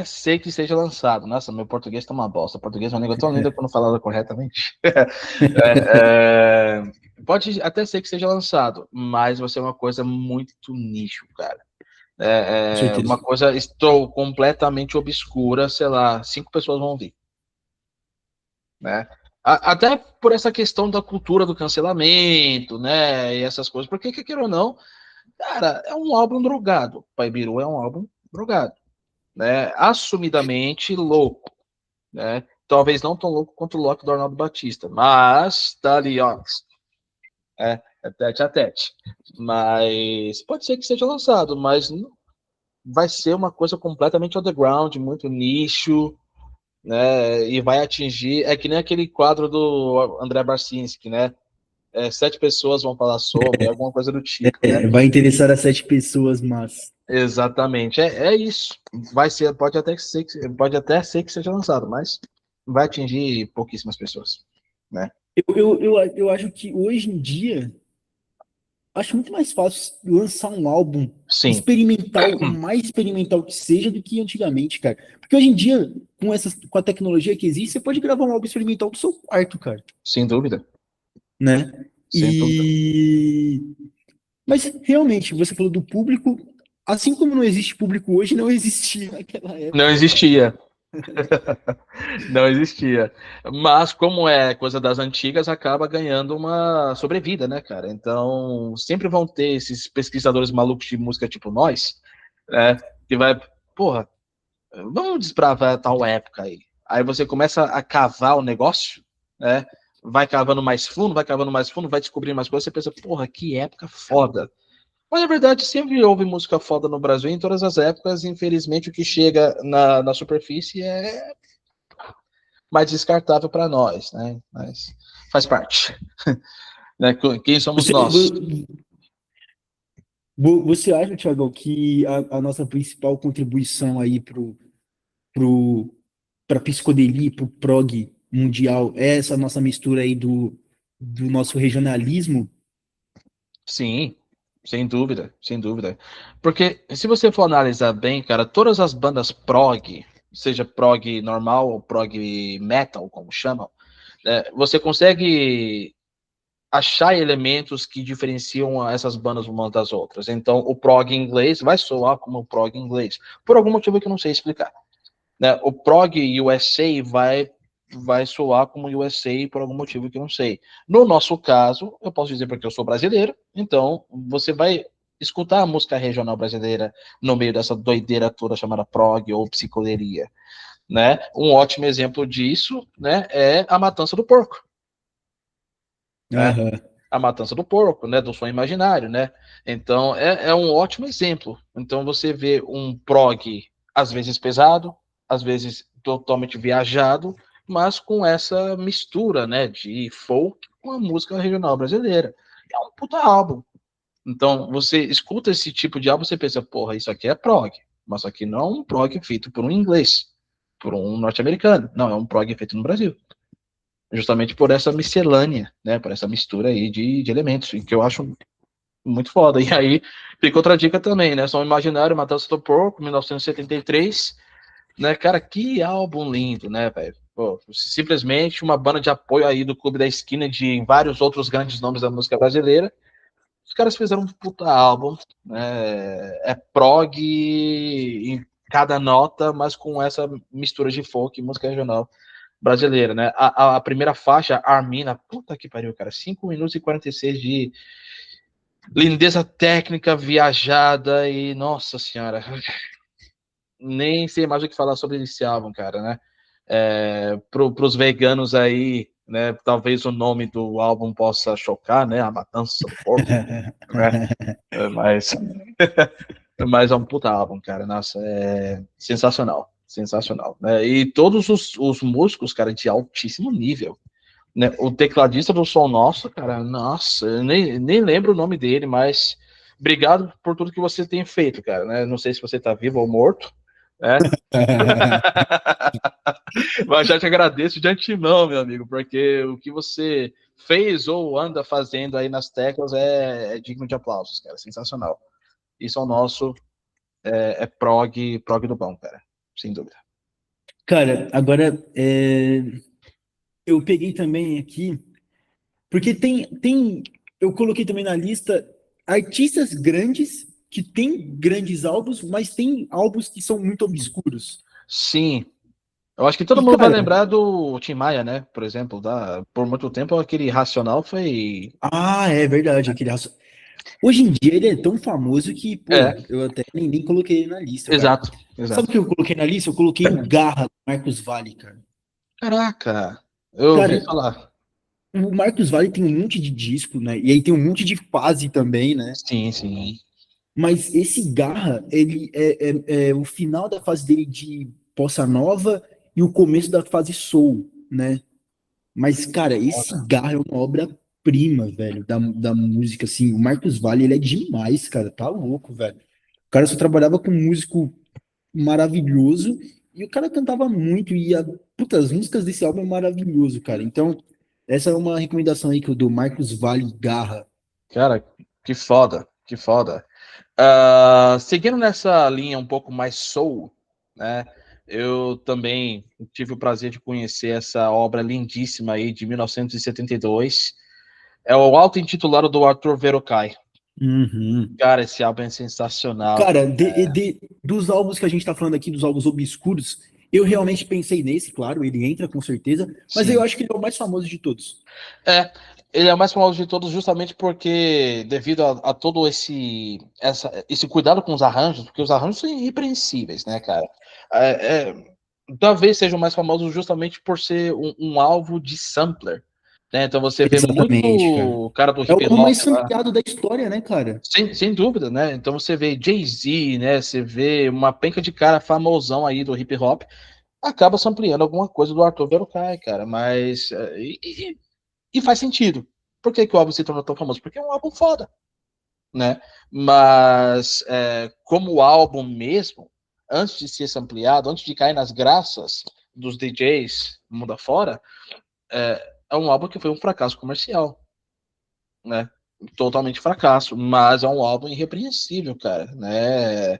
ser que seja lançado. Nossa, meu português tá uma bosta. Português é uma língua tão linda quando falado corretamente. É, pode até ser que seja lançado, mas vai ser uma coisa muito nicho, cara. Com Uma certeza. coisa estou completamente obscura, sei lá, 5 pessoas vão ouvir, né? Até por essa questão da cultura do cancelamento, né? E essas coisas, porque que queira ou não, cara, é um álbum drogado. Pai Biru é um álbum drogado, né? Assumidamente louco, né? Talvez não tão louco quanto o Loki do Arnaldo Batista, mas tá ali, ó, é tete a tete. Mas pode ser que seja lançado, mas vai ser uma coisa completamente underground, muito nicho, né? E vai atingir. É que nem aquele quadro do André Barcinski, né? 7 pessoas vão falar sobre, alguma coisa do tipo, né? Vai interessar a 7 pessoas, mas Exatamente, é isso. Vai ser, pode até ser que seja lançado, mas vai atingir pouquíssimas pessoas, né? eu acho que hoje em dia acho muito mais fácil lançar um álbum Sim, experimental, o mais experimental que seja, do que antigamente, cara. Porque hoje em dia, com a tecnologia que existe, você pode gravar um álbum experimental do seu quarto, cara, sem dúvida, né? sem dúvida. E mas realmente, você falou do público, assim como não existe público hoje, não existia naquela Não época, cara. existia. Não existia. Mas, como é coisa das antigas, acaba ganhando uma sobrevida, né, cara? Então, sempre vão ter esses pesquisadores malucos de música tipo nós, né? Que vai, porra, vamos desbravar tal época aí. Aí você começa a cavar o negócio, né? Vai cavando mais fundo, vai cavando mais fundo, vai descobrindo mais coisas. Você pensa, porra, que época foda. Mas, na verdade, sempre houve música foda no Brasil em todas as épocas. Infelizmente, o que chega na superfície é mais descartável para nós, né? Mas faz parte. Né? Quem somos Você, nós? você acha, Thiago, que a nossa principal contribuição aí para psicodelia, para o prog mundial, é essa nossa mistura aí do nosso regionalismo? Sim, sem dúvida, sem dúvida. Porque se você for analisar bem, cara, todas as bandas prog, seja prog normal ou prog metal, como chamam, né, você consegue achar elementos que diferenciam essas bandas umas das outras. Então, o prog inglês vai soar como o prog inglês, por algum motivo que eu não sei explicar. Né? O prog USA vai soar como USA por algum motivo que eu não sei. No nosso caso, eu posso dizer porque eu sou brasileiro, então você vai escutar a música regional brasileira no meio dessa doideira toda chamada prog ou psicodelia, né? Um ótimo exemplo disso, né, é a Matança do Porco, né? Aham. A Matança do Porco, né, do Sonho Imaginário, né? Então é um ótimo exemplo. Então você vê um prog às vezes pesado, às vezes totalmente viajado, mas com essa mistura, né, de folk com a música regional brasileira. É um puta álbum. Então você escuta esse tipo de álbum, você pensa, porra, isso aqui é prog, mas isso aqui não é um prog feito por um inglês, por um norte-americano. Não, é um prog feito no Brasil justamente por essa miscelânea, né, por essa mistura aí de elementos, que eu acho muito foda. E aí fica outra dica também, né, Som Imaginário, Matança do Porco, 1973, né, cara, que álbum lindo, né, velho. Simplesmente uma banda de apoio aí do Clube da Esquina e de vários outros grandes nomes da música brasileira. Os caras fizeram um puta álbum, né, é prog em cada nota, mas com essa mistura de folk e música regional brasileira, né? A primeira faixa, Armina, puta que pariu, cara, 5 minutos e 46 de lindeza técnica, viajada e, nossa senhora, nem sei mais o que falar sobre esse álbum, cara, né? Pros veganos aí, né, talvez o nome do álbum possa chocar, né? A Matança do Porco, né? Mas, mas é um puta álbum, cara, nossa, é sensacional, sensacional, né? E todos os músicos, cara, de altíssimo nível, né? O tecladista do Som Nosso, cara, nossa, eu nem lembro o nome dele, mas obrigado por tudo que você tem feito, cara, né? Não sei se você tá vivo ou morto, né? Mas já te agradeço de antemão, meu amigo, porque o que você fez ou anda fazendo aí nas teclas é digno de aplausos, cara, sensacional. Isso é o nosso, prog do bom, cara, sem dúvida. Cara, agora eu peguei também aqui, porque eu coloquei também na lista artistas grandes que tem grandes álbuns, mas tem álbuns que são muito obscuros. Sim. Eu acho que todo E, mundo vai cara, lembrar do Tim Maia, né? Por exemplo, por muito tempo aquele Racional foi. é verdade, hoje em dia ele é tão famoso que, pô, É, eu até nem coloquei ele na lista, cara. exato, Sabe o exato. que eu coloquei na lista? Eu coloquei o Garra, do Marcos Valle, cara. Caraca, eu ouvi Cara, falar. o Marcos Valle tem um monte de disco, né? E aí tem um monte de fase também, né? Sim, sim. Mas esse Garra, ele é o final da fase dele de Bossa Nova e o começo da fase Soul, né? Mas, cara, esse Foda. Garra é uma obra-prima, velho, da música, assim. O Marcos Valle, ele é demais, cara. Tá louco, velho. O cara só trabalhava com um músico maravilhoso e o cara cantava muito e puta, as músicas desse álbum é maravilhoso, cara. Então, essa é uma recomendação aí que eu dou, Marcos Valle Garra. Cara, que foda, que foda. Seguindo nessa linha um pouco mais soul, né? Eu também tive o prazer de conhecer essa obra lindíssima aí de 1972. É o auto-intitulado do Arthur Verocai. Uhum. Cara, esse álbum é sensacional. Cara, dos álbuns que a gente tá falando aqui, dos álbuns obscuros, eu realmente pensei nesse, claro, ele entra com certeza, mas eu Sim. acho que ele é o mais famoso de todos. É, ele é o mais famoso de todos justamente porque, devido a todo esse cuidado com os arranjos, porque os arranjos são irrepreensíveis, né, cara? É, é, talvez seja o mais famoso justamente por ser um alvo de sampler, né? Então você vê Exatamente, cara. muito cara do É hip o hop mais lá, sampleado da história, né, cara? sem dúvida, né? Então você vê Jay-Z, né? Você vê uma penca de cara famosão aí do hip hop, acaba sampleando alguma coisa do Arthur Verocai, cara, mas e faz sentido. Por que, que o álbum se tornou tão famoso? Porque é um álbum foda, né? Mas como álbum mesmo, antes de ser ampliado, antes de cair nas graças dos DJs mundo afora, é um álbum que foi um fracasso comercial, né? Totalmente fracasso, mas é um álbum irrepreensível, cara, né?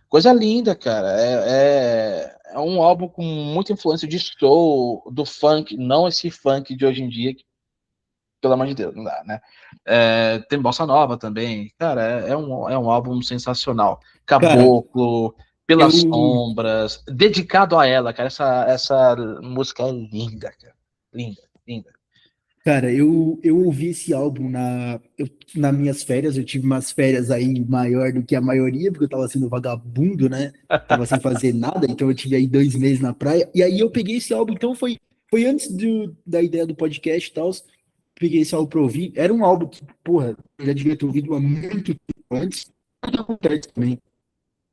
Coisa linda, cara. É um álbum com muita influência de soul, do funk, não esse funk de hoje em dia, pelo amor de Deus, não dá, né? Tem Bossa Nova também. Cara, é um álbum sensacional. Cara, Caboclo, Pelas eu, Sombras, dedicado a ela, cara. Essa música é linda, cara. Linda, linda. eu ouvi esse álbum nas minhas férias, eu tive umas férias aí maior do que a maioria, porque eu tava sendo vagabundo, né? Tava sem fazer nada, então eu tive aí 2 meses na praia, e aí eu peguei esse álbum, então foi antes da ideia do podcast e tal, peguei esse álbum pra ouvir, era um álbum que, porra, eu já devia ter ouvido há muito tempo antes, mas acontece também.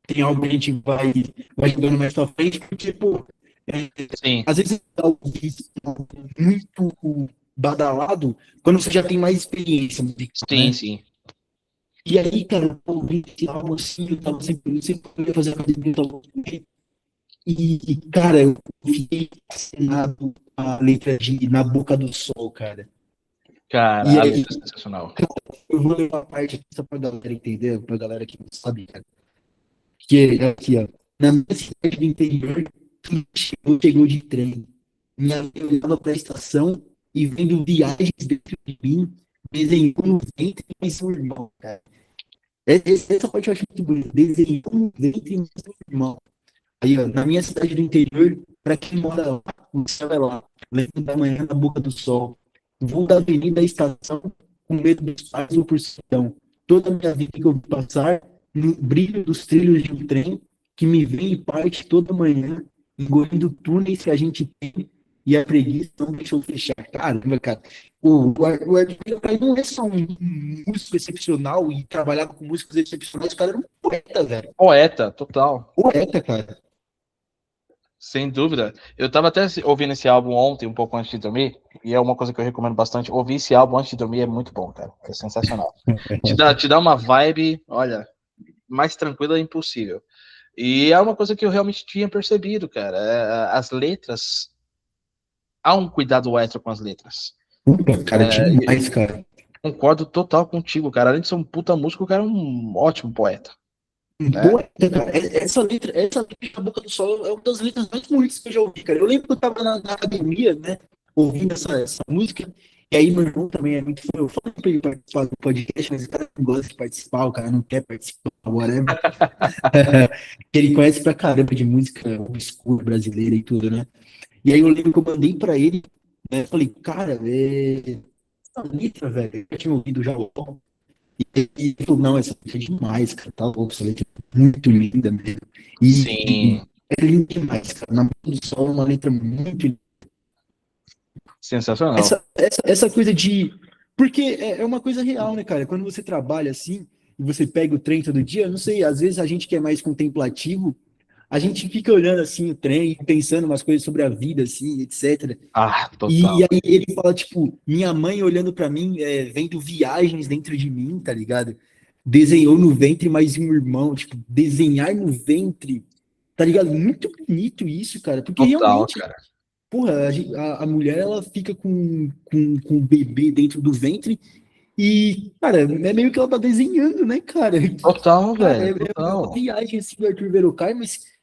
Tem álbum que a gente vai jogando mais pra frente, porque, pô, é, Sim, às vezes é algo muito badalado quando você já tem mais experiência musical, sim, né? sim. E aí, cara, eu ouvi esse álbum assim, eu tava sempre ia fazer a academia, eu tava ouvindo, cara, eu fiquei fascinado com a letra de Na Boca do Sol, cara. E Cara, a aí, letra é sensacional. eu vou ler uma parte aqui só pra galera entender, pra galera que não sabe, cara. Que é aqui, ó. Na minha cidade do interior, quem chegou de trem. Minha mãe olhava para a estação e vendo viagens dentro de mim, desenhou no ventre mais seu irmão, cara. Essa parte eu acho muito bonita. Desenhou no ventre mais seu irmão. Aí, ó, na minha cidade do interior, para quem mora lá, o céu é lá. Lembro da manhã na boca do sol. Vou da avenida à estação, com medo dos pais ou por sertão. Toda a minha vida que eu vi passar, no brilho dos trilhos de um trem, que me vem e parte toda manhã, engolindo túneis que a gente tem, e a preguiça não deixa eu fechar. Caramba, cara. O Arthur Piraí não é só um músico excepcional e trabalhava com músicos excepcionais, o cara era um poeta, velho. Poeta, total. Poeta, cara. Sem dúvida. Eu tava até ouvindo esse álbum ontem, um pouco antes de dormir, e é uma coisa que eu recomendo bastante. Ouvir esse álbum antes de dormir é muito bom, cara. É sensacional. Te dá uma vibe, olha, mais tranquila é impossível. E é uma coisa que eu realmente tinha percebido, cara. As letras, há um cuidado extra com as letras. Puta, cara, E demais, cara. concordo total contigo, cara. Além de ser um puta músico, o cara é um ótimo poeta, né? Poeta, cara. Essa letra da Boca do Sol é uma das letras mais bonitas que eu já ouvi, cara. Eu lembro que eu tava na academia, né, ouvindo essa música, e aí meu irmão também é muito fã. Eu falei pra ele participar do podcast, mas o cara não gosta de participar, o cara não quer participar. whatever. Que ele conhece pra caramba de música obscura brasileira e tudo, né? E aí eu lembro que eu mandei pra ele, né? Eu falei, cara, essa letra, velho, eu tinha ouvido já. E ele falou, não, essa letra é demais, cara, tá louco, essa letra é muito linda mesmo. E Sim, é linda demais, cara. Na mão do sol é uma letra muito. sensacional. Essa coisa de. Porque é uma coisa real, né, cara? Quando você trabalha assim, e você pega o trem todo dia, eu não sei, às vezes a gente que é mais contemplativo, a gente fica olhando assim o trem, pensando umas coisas sobre a vida, assim, etc. Ah, E total. aí ele fala, tipo, minha mãe olhando pra mim, vendo viagens dentro de mim, tá ligado? Desenhou no ventre mais um irmão, tipo, desenhar no ventre, tá ligado? Muito bonito isso, cara, porque Total, realmente, cara. porra, a mulher, ela fica com o bebê dentro do ventre e, cara, é meio que ela tá desenhando, né, cara? Total, Cara, velho, é uma total. viagem assim do Arthur Verocai, mas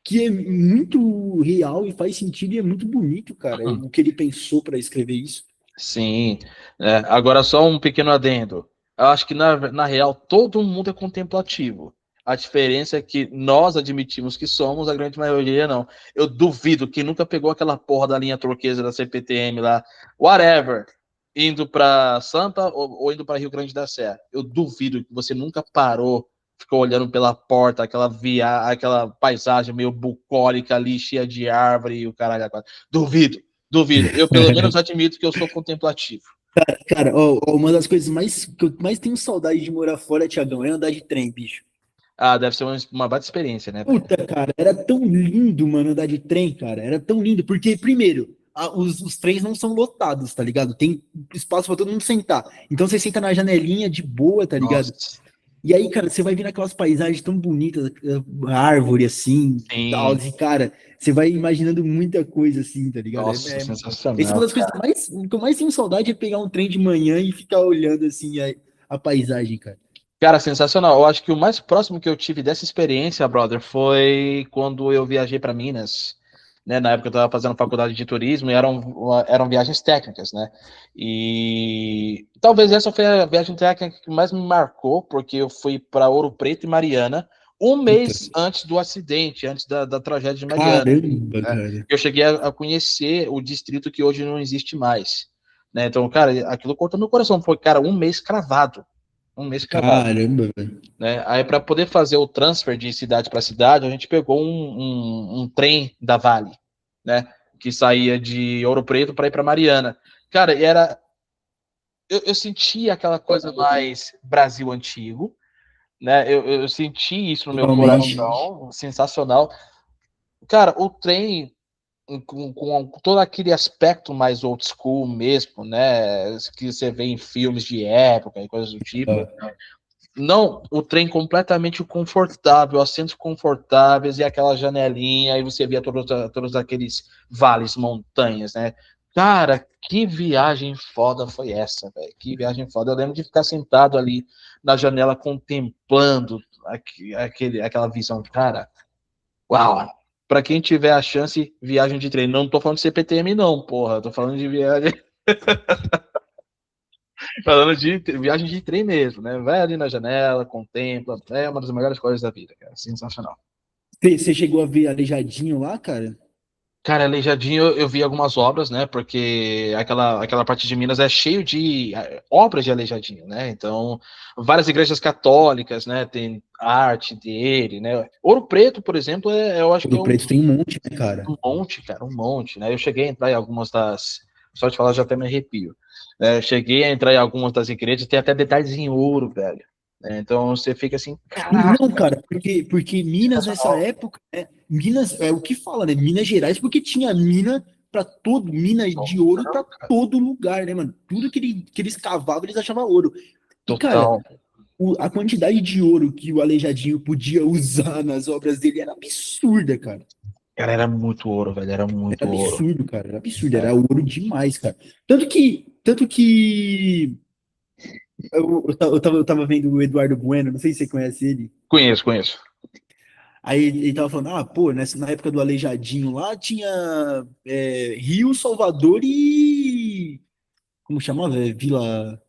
que é muito real e faz sentido e é muito bonito, cara, o que ele pensou pra escrever isso. Sim. É, agora só um pequeno adendo. Eu acho que na real todo mundo é contemplativo. A diferença é que nós admitimos que somos, a grande maioria não. Eu duvido que nunca pegou aquela porra da linha turquesa da CPTM lá, whatever, indo para Sampa ou indo para Rio Grande da Serra. Eu duvido que você nunca parou, ficou olhando pela porta, aquela paisagem meio bucólica ali, cheia de árvore e o caralho. Duvido. Duvido. Eu, pelo menos, admito que eu sou contemplativo. Cara, ó, uma das coisas mais que eu mais tenho saudade de morar fora, Tiagão, é andar de trem, bicho. Ah, deve ser uma baita experiência, né, velho? Puta, cara, era tão lindo, mano, andar de trem, cara. Era tão lindo, porque, primeiro, os trens não são lotados, tá ligado? Tem espaço pra todo mundo sentar. Então você senta na janelinha de boa, tá ligado? Nossa. E aí, cara, você vai vendo aquelas paisagens tão bonitas, árvore assim, tal, Sim. e, cara, você vai imaginando muita coisa assim, tá ligado? Nossa, Essa é uma sensacional, das coisas cara. que eu mais tenho saudade é pegar um trem de manhã e ficar olhando assim a paisagem, cara. Cara, sensacional. Eu acho que o mais próximo que eu tive dessa experiência, brother, foi quando eu viajei para Minas, né? Na época eu estava fazendo faculdade de turismo e eram viagens técnicas, né? E talvez essa foi a viagem técnica que mais me marcou, porque eu fui para Ouro Preto e Mariana um Puta, mês antes do acidente, antes da tragédia de Mariana. caramba, Né? cara. Eu cheguei a conhecer o distrito que hoje não existe mais. Né? Então, cara, aquilo cortou meu coração. Foi, cara, um mês cravado. Um mês cravado. Caramba, velho. Né? Aí, para poder fazer o transfer de cidade para cidade, a gente pegou um trem da Vale, né? Que saía de Ouro Preto para ir para Mariana. Cara, e era. Eu senti aquela coisa mais Brasil antigo, né? Eu senti isso no meu Realmente. coração, sensacional. Cara, o trem com todo aquele aspecto mais old school mesmo, né? Que você vê em filmes de época e coisas do tipo. Não, o trem completamente confortável, assentos confortáveis e aquela janelinha, aí você via todos aqueles vales, montanhas, né? Cara, que viagem foda foi essa, velho? Que viagem foda. Eu lembro de ficar sentado ali na janela contemplando aquela visão. Cara, uau! Pra quem tiver a chance, viagem de trem. Não tô falando de CPTM, não, porra. Tô falando de viagem, falando de viagem de trem mesmo, né? Vai ali na janela, contempla. É uma das melhores coisas da vida, cara. Sensacional. Você chegou a ver Aleijadinho lá, cara? Cara, Aleijadinho, eu vi algumas obras, né? Porque aquela parte de Minas é cheio de obras de Aleijadinho, né? Então, várias igrejas católicas, né? Tem arte dele, né? Ouro Preto, por exemplo, eu acho que é Ouro Preto tem um monte, né, cara? um monte, cara, um monte, né? Eu cheguei a entrar em algumas das. Só de falar já até me arrepio. Né? Eu cheguei a entrar em algumas das igrejas, tem até detalhes em ouro, velho. Né? Então você fica assim, Não, caraca, cara, porque Minas nessa sensacional. época, né? Minas é o que fala, né? Minas Gerais, porque tinha mina para todo, mina de ouro para todo lugar, né, mano? Tudo que eles cavavam, eles achavam ouro. E, cara, Total. a quantidade de ouro que o Aleijadinho podia usar nas obras dele era absurda, cara. Cara, era muito ouro, velho, era muito Era ouro. absurdo, cara. Era absurdo, É. era ouro demais, cara. Tanto que eu tava vendo o Eduardo Bueno, não sei se você conhece ele. Conheço, conheço. Aí ele tava falando, pô, na época do Aleijadinho lá tinha Rio, Salvador e. Como chamava? Vila, Vila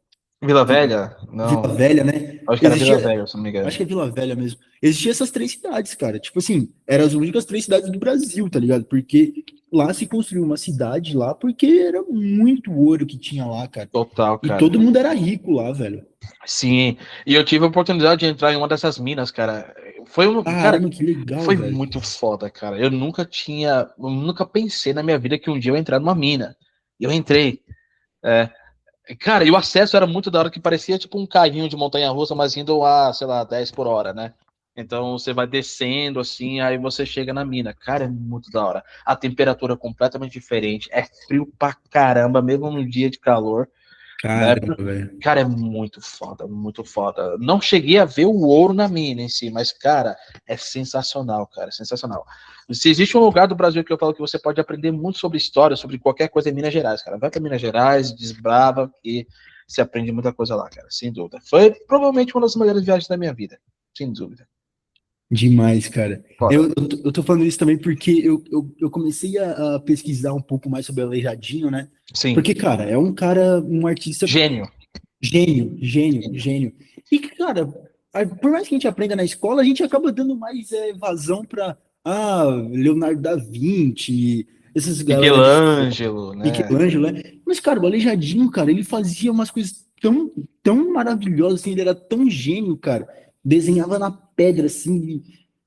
Vila, Velha? Vila Não. Velha, né? Acho que era Vila Existia, Velha, se não me engano. acho que é Vila Velha mesmo. Existia essas três cidades, cara. Tipo assim, eram as únicas três cidades do Brasil, tá ligado? Porque lá se construiu uma cidade lá porque era muito ouro que tinha lá, cara. Total, E cara. todo mundo era rico lá, velho. Sim, e eu tive a oportunidade de entrar em uma dessas minas, cara. Cara, Caramba, que legal, foi velho. muito foda, cara. Eu nunca pensei na minha vida que um dia eu ia entrar numa mina. E eu entrei. É, cara, e o acesso era muito da hora, que parecia tipo um carrinho de montanha-russa, mas indo a, sei lá, 10 por hora, né? Então você vai descendo assim, aí você chega na mina. Cara, é muito da hora. A temperatura é completamente diferente. É frio pra caramba, mesmo no dia de calor, né? Caramba, velho. Cara, é muito foda, muito foda. Não cheguei a ver o ouro na mina em si, mas, cara, é sensacional, cara, sensacional. Se existe um lugar do Brasil que eu falo que você pode aprender muito sobre história, sobre qualquer coisa, é Minas Gerais, cara. Vai para Minas Gerais, desbrava e você aprende muita coisa lá, cara, sem dúvida. Foi provavelmente uma das melhores viagens da minha vida, sem dúvida. Demais, cara. Foda. Eu tô falando isso também porque eu comecei a pesquisar um pouco mais sobre o Aleijadinho, né? Sim, Porque, cara, é um cara, um artista gênio. gênio, gênio, Gênio. gênio. E, cara, por mais que a gente aprenda na escola, a gente acaba dando mais vazão para Leonardo da Vinci, essas galera de Michelangelo, né? Michelangelo, né? Mas, cara, o Aleijadinho, cara, ele fazia umas coisas tão maravilhosas, assim, ele era tão gênio, cara. Desenhava na pedra, assim,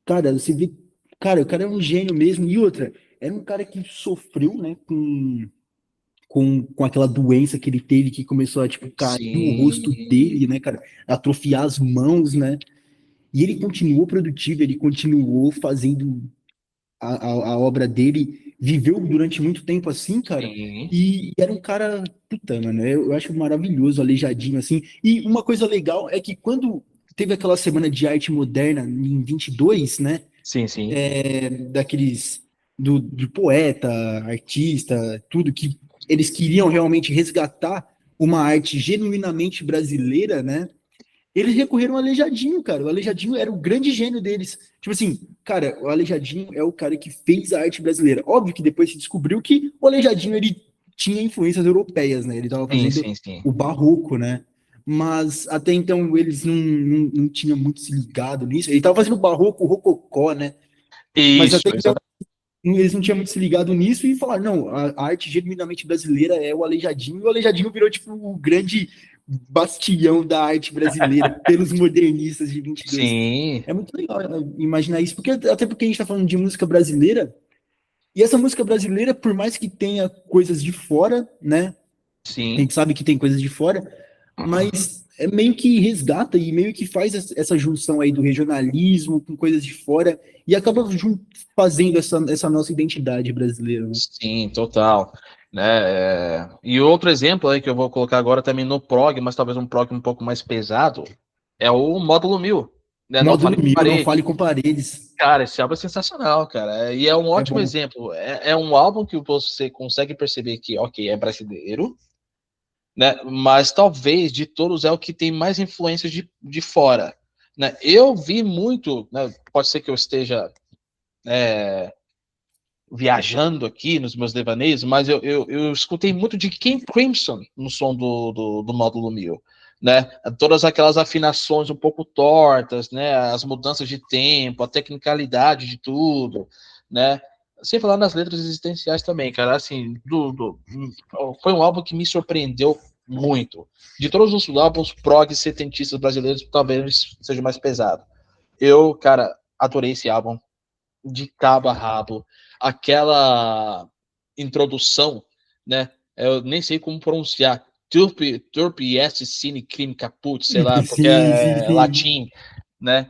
cara, você vê, cara, o cara é um gênio mesmo. E outra, era um cara que sofreu, né, com aquela doença que ele teve, que começou a, tipo, cair o rosto Sim, dele, né, cara? Atrofiar as mãos, né? E ele continuou produtivo, ele continuou fazendo a obra dele, viveu durante muito tempo assim, cara, sim, e era um cara, puta, mano, eu acho maravilhoso, aleijadinho, assim. E uma coisa legal é que quando teve aquela semana de arte moderna em 22, né, sim, sim. daqueles do poeta, artista, tudo que eles queriam realmente resgatar uma arte genuinamente brasileira, né? Eles recorreram ao Aleijadinho, cara. O Aleijadinho era o grande gênio deles. Tipo assim, cara, o Aleijadinho é o cara que fez a arte brasileira. Óbvio que depois se descobriu que o Aleijadinho ele tinha influências europeias, né? Ele estava Sim, fazendo sim, sim. o barroco, né? Mas até então eles não tinham muito se ligado nisso. Ele estava fazendo o barroco, o rococó, né? Mas Isso, até então exatamente. eles não tinham muito se ligado nisso e falaram, não, a arte genuinamente brasileira é o Aleijadinho, e o Aleijadinho virou, tipo, o grande bastião da arte brasileira pelos modernistas de 22. Sim, É muito legal imaginar isso, porque até porque a gente tá falando de música brasileira, e essa música brasileira, por mais que tenha coisas de fora, né, a sim. gente sabe que tem coisas de fora, mas é meio que resgata e meio que faz essa junção aí do regionalismo com coisas de fora e acaba fazendo essa nossa identidade brasileira, né? Sim, total. Né? E outro exemplo aí que eu vou colocar agora também no prog, mas talvez um prog um pouco mais pesado, é o Módulo 1000, né? Não Módulo Fale com 1000, não Parede. fale com paredes. Cara, esse álbum é sensacional, cara. E é um É ótimo bom. exemplo. É um álbum que você consegue perceber que, ok, é brasileiro, né? Mas talvez de todos é o que tem mais influências de fora. Né? Eu vi muito, né? Pode ser que eu esteja viajando aqui nos meus devaneios, mas eu escutei muito de King Crimson no som do Módulo 1000, né? Todas aquelas afinações um pouco tortas, né? As mudanças de tempo, a tecnicalidade de tudo, né? Sem falar nas letras existenciais também, cara. Assim, foi um álbum que me surpreendeu muito. De todos os álbuns prog setentistas brasileiros, talvez seja o mais pesado. Eu, cara, adorei esse álbum de cabo a rabo, aquela introdução, né? Eu nem sei como pronunciar. Turpi est sine crime caput, sei lá, porque Sim, sim, é sim. latim, né?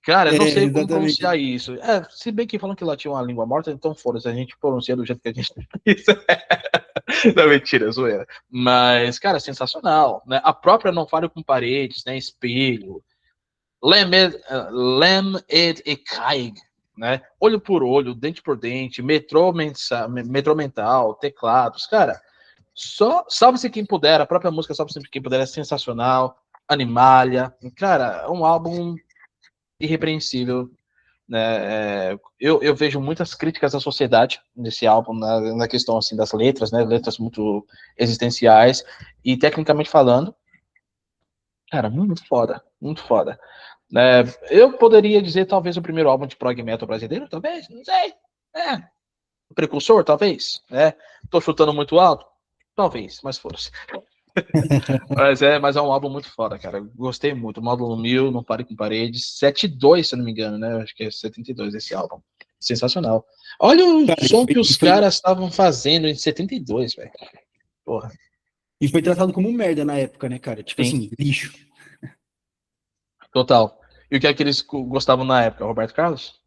Cara, eu não sei como Exatamente. pronunciar isso. Se bem que falam que latim é uma língua morta, então foda-se, a gente pronuncia do jeito que a gente diz. Não, mentira, zoeira. Mas, cara, sensacional, né? A própria Não Fale com Paredes, né? Espelho, Lem et Ecaig, né? Olho por olho, dente por dente, metrô mental, teclados, cara. Só Salve-se Quem Puder, a própria música Salve-se Quem Puder é sensacional. Animalia, cara, é um álbum irrepreensível, né? Eu vejo muitas críticas à sociedade nesse álbum, na questão assim das letras, né? Letras muito existenciais e tecnicamente falando, cara, muito foda. muito foda. Eu poderia dizer, talvez, o primeiro álbum de prog metal brasileiro, talvez, não sei. O precursor, talvez. Tô chutando muito alto? Talvez, mas foda-se. Mas é um álbum muito foda, cara. Gostei muito. Módulo 1000, Não Pare com Paredes. 72, se eu não me engano, né? Acho que é 72 esse álbum. Sensacional. Olha o Cara, som que os caras estavam fazendo em 72, velho. Porra. e foi tratado como merda na época, né, cara? Tipo Sim, assim, lixo. total. E o que é que eles gostavam na época? Roberto Carlos?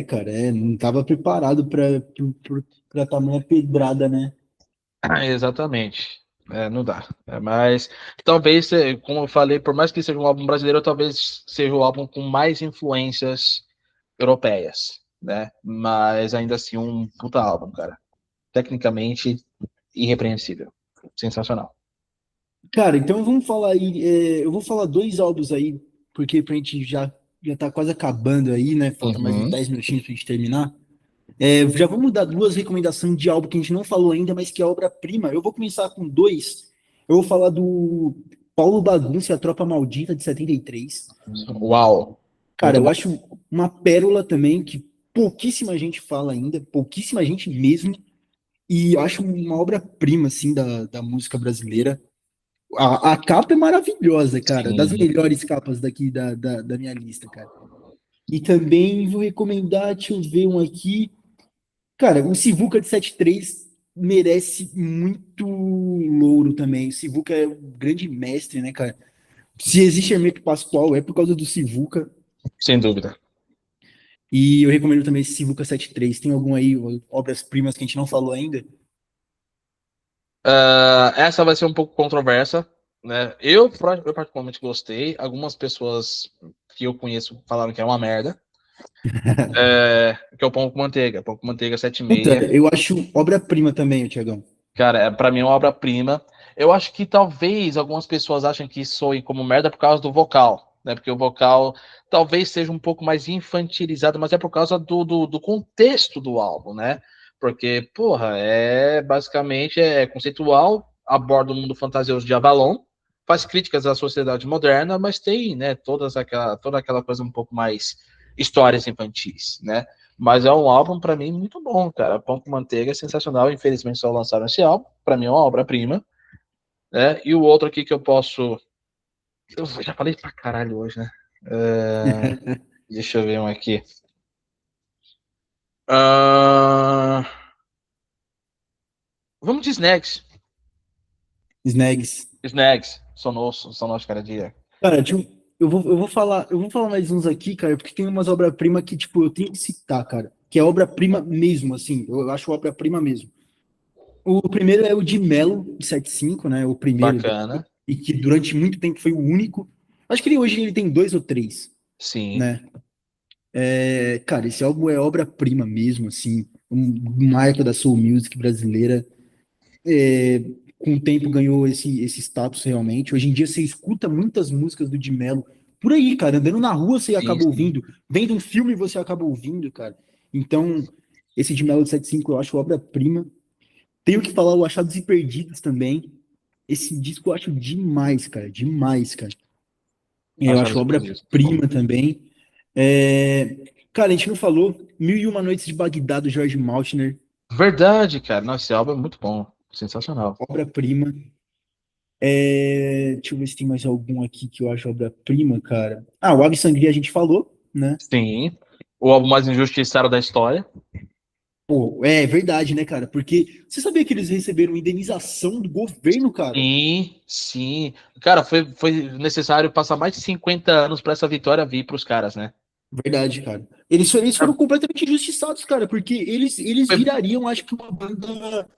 Cara, não tava preparado pra tamanha pedrada, né? Exatamente. Não dá. Mas talvez, como eu falei, por mais que seja um álbum brasileiro, talvez seja o álbum com mais influências europeias, né? Mas ainda assim, um puta álbum, cara. Tecnicamente irrepreensível. Sensacional. Cara, então vamos falar aí. Eu vou falar dois álbuns aí, porque pra gente já tá quase acabando aí, né? Falta mais uns Uhum. 10 minutinhos pra gente terminar. Já vamos dar duas recomendações de álbum que a gente não falou ainda, mas que é obra-prima. Eu vou começar com dois. Eu vou falar do Paulo Bagunça e a Tropa Maldita, de 73. Uau. Cara, Muito eu bom. acho uma pérola também, que pouquíssima gente fala ainda, pouquíssima gente mesmo. E eu acho uma obra-prima, assim, da música brasileira. A capa é maravilhosa, cara. Das Sim. melhores capas daqui da minha lista, cara. E também vou recomendar, deixa eu ver um aqui. Cara, o Sivuca de 73 merece muito louro também. O Sivuca é um grande mestre, né, cara? Se existe Hermeto Pascoal, é por causa do Sivuca. Sem dúvida. E eu recomendo também esse Sivuca 73. Tem algum aí, obras-primas que a gente não falou ainda? Essa vai ser um pouco controversa, né? Eu particularmente gostei. Algumas pessoas que eu conheço falaram que é uma merda. Que é o Pão com Manteiga. Pão com Manteiga Puta, 76. eu acho obra-prima também, Tiagão. Cara, pra mim é uma obra-prima. Eu acho que talvez algumas pessoas achem que soe como merda por causa do vocal, né? Porque o vocal talvez seja um pouco mais infantilizado, mas é por causa do contexto do álbum, né? Porque, porra, basicamente conceitual, aborda o mundo fantasioso de Avalon, faz críticas à sociedade moderna, mas tem, né, toda aquela coisa um pouco mais histórias infantis, né? Mas é um álbum, pra mim, muito bom, cara. Pão com Manteiga é sensacional. Infelizmente só lançaram esse álbum. Pra mim é uma obra-prima. Né? E o outro aqui que eu posso. Eu já falei pra caralho hoje, né? Deixa eu ver um aqui. Uh... Vamos de Snags. Snags. Snags. Sonosso cada dia. Cara, eu vou falar mais uns aqui, cara, porque tem umas obras-prima que, tipo, eu tenho que citar, cara, que é obra-prima mesmo, assim, eu acho obra-prima mesmo. O primeiro é o de Mello, de 75, né, o primeiro, Bacana. e que durante muito tempo foi o único. Acho que hoje ele tem dois ou três, Sim. né. Cara, esse álbum é obra-prima mesmo, assim, um marco da soul music brasileira. É, com o tempo ganhou esse status realmente. Hoje em dia você escuta muitas músicas do Di Mello por aí, cara. Andando na rua você Sim, acaba sim. ouvindo, vendo um filme você acaba ouvindo, cara. Então, esse Di Mello de 75 eu acho obra-prima. Tenho que falar o Achados e Perdidos também. Esse disco eu acho demais, cara. Demais, cara. Eu Achava acho isso perdido. Bom. obra-prima também. É, Cara, a gente não falou Mil e Uma Noites de Bagdá, do George Maltner. Verdade, cara. Nossa, esse álbum é muito bom. Sensacional. Obra-prima. Deixa eu ver se tem mais algum aqui que eu acho obra-prima, cara. Ah, o Ave Sangria a gente falou, né? Sim. O álbum mais injustiçado da história. Pô, é verdade, né, cara? Porque você sabia que eles receberam indenização do governo, cara? Sim, sim. Cara, foi necessário passar mais de 50 anos para essa vitória vir para os caras, né? Verdade, cara. Eles foram completamente injustiçados, cara, porque eles Foi- virariam, acho que uma banda,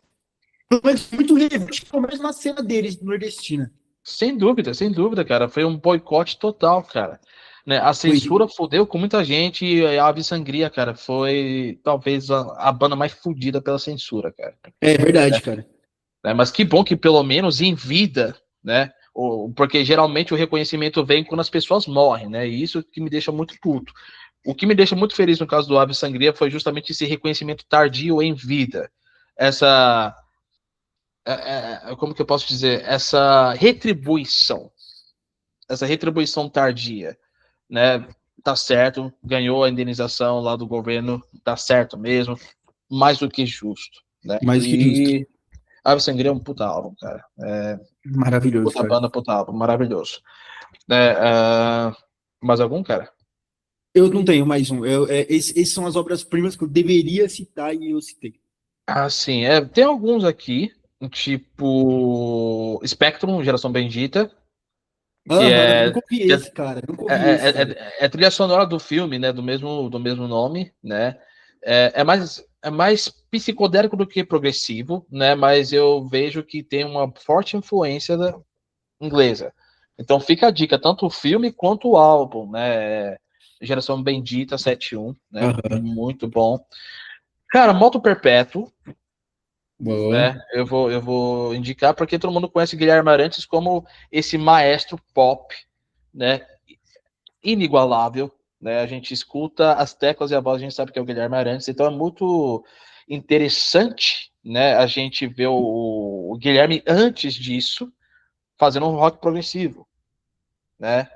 pelo menos muito relevante, pelo menos na cena deles, nordestina. sem dúvida, cara. Foi um boicote total, cara. Né? A Foi. censura fodeu com muita gente e a Ave Sangria, cara, foi talvez a banda mais fodida pela censura, cara. É verdade, cara. Mas que bom que pelo menos em vida, né? Porque geralmente o reconhecimento vem quando as pessoas morrem, né? E isso que me deixa muito puto. O que me deixa muito feliz no caso do Ave Sangria foi justamente esse reconhecimento tardio em vida. Essa. Como que eu posso dizer? Essa retribuição. essa retribuição tardia, né? Tá certo, ganhou a indenização lá do governo, tá certo mesmo, mais do que justo, né? Mais que justo. E Ave Sangria é um puta álbum, cara. Maravilhoso, Puta cara. banda, puta álbum, maravilhoso. Né? Mais algum, cara? Eu não tenho mais um. Esses são as obras-primas que eu deveria citar e eu citei. Sim, tem alguns aqui, tipo Spectrum, Geração Bendita, que Aham, é, nunca ouvi que esse, cara. Nunca é, ouvi esse, cara. é trilha sonora do filme, né? Do mesmo nome, né? É mais psicodélico do que progressivo, né? Mas eu vejo que tem uma forte influência inglesa. Então fica a dica, tanto o filme quanto o álbum, né? Geração Bendita 71, né? Aham. Muito bom. Cara, Moto Perpétuo, Boa. né? Eu vou indicar porque todo mundo conhece Guilherme Arantes como esse maestro pop, né? Inigualável, né? A gente escuta as teclas e a voz, a gente sabe que é o Guilherme Arantes, então é muito interessante, né? A gente ver o Guilherme antes disso fazendo um rock progressivo, né?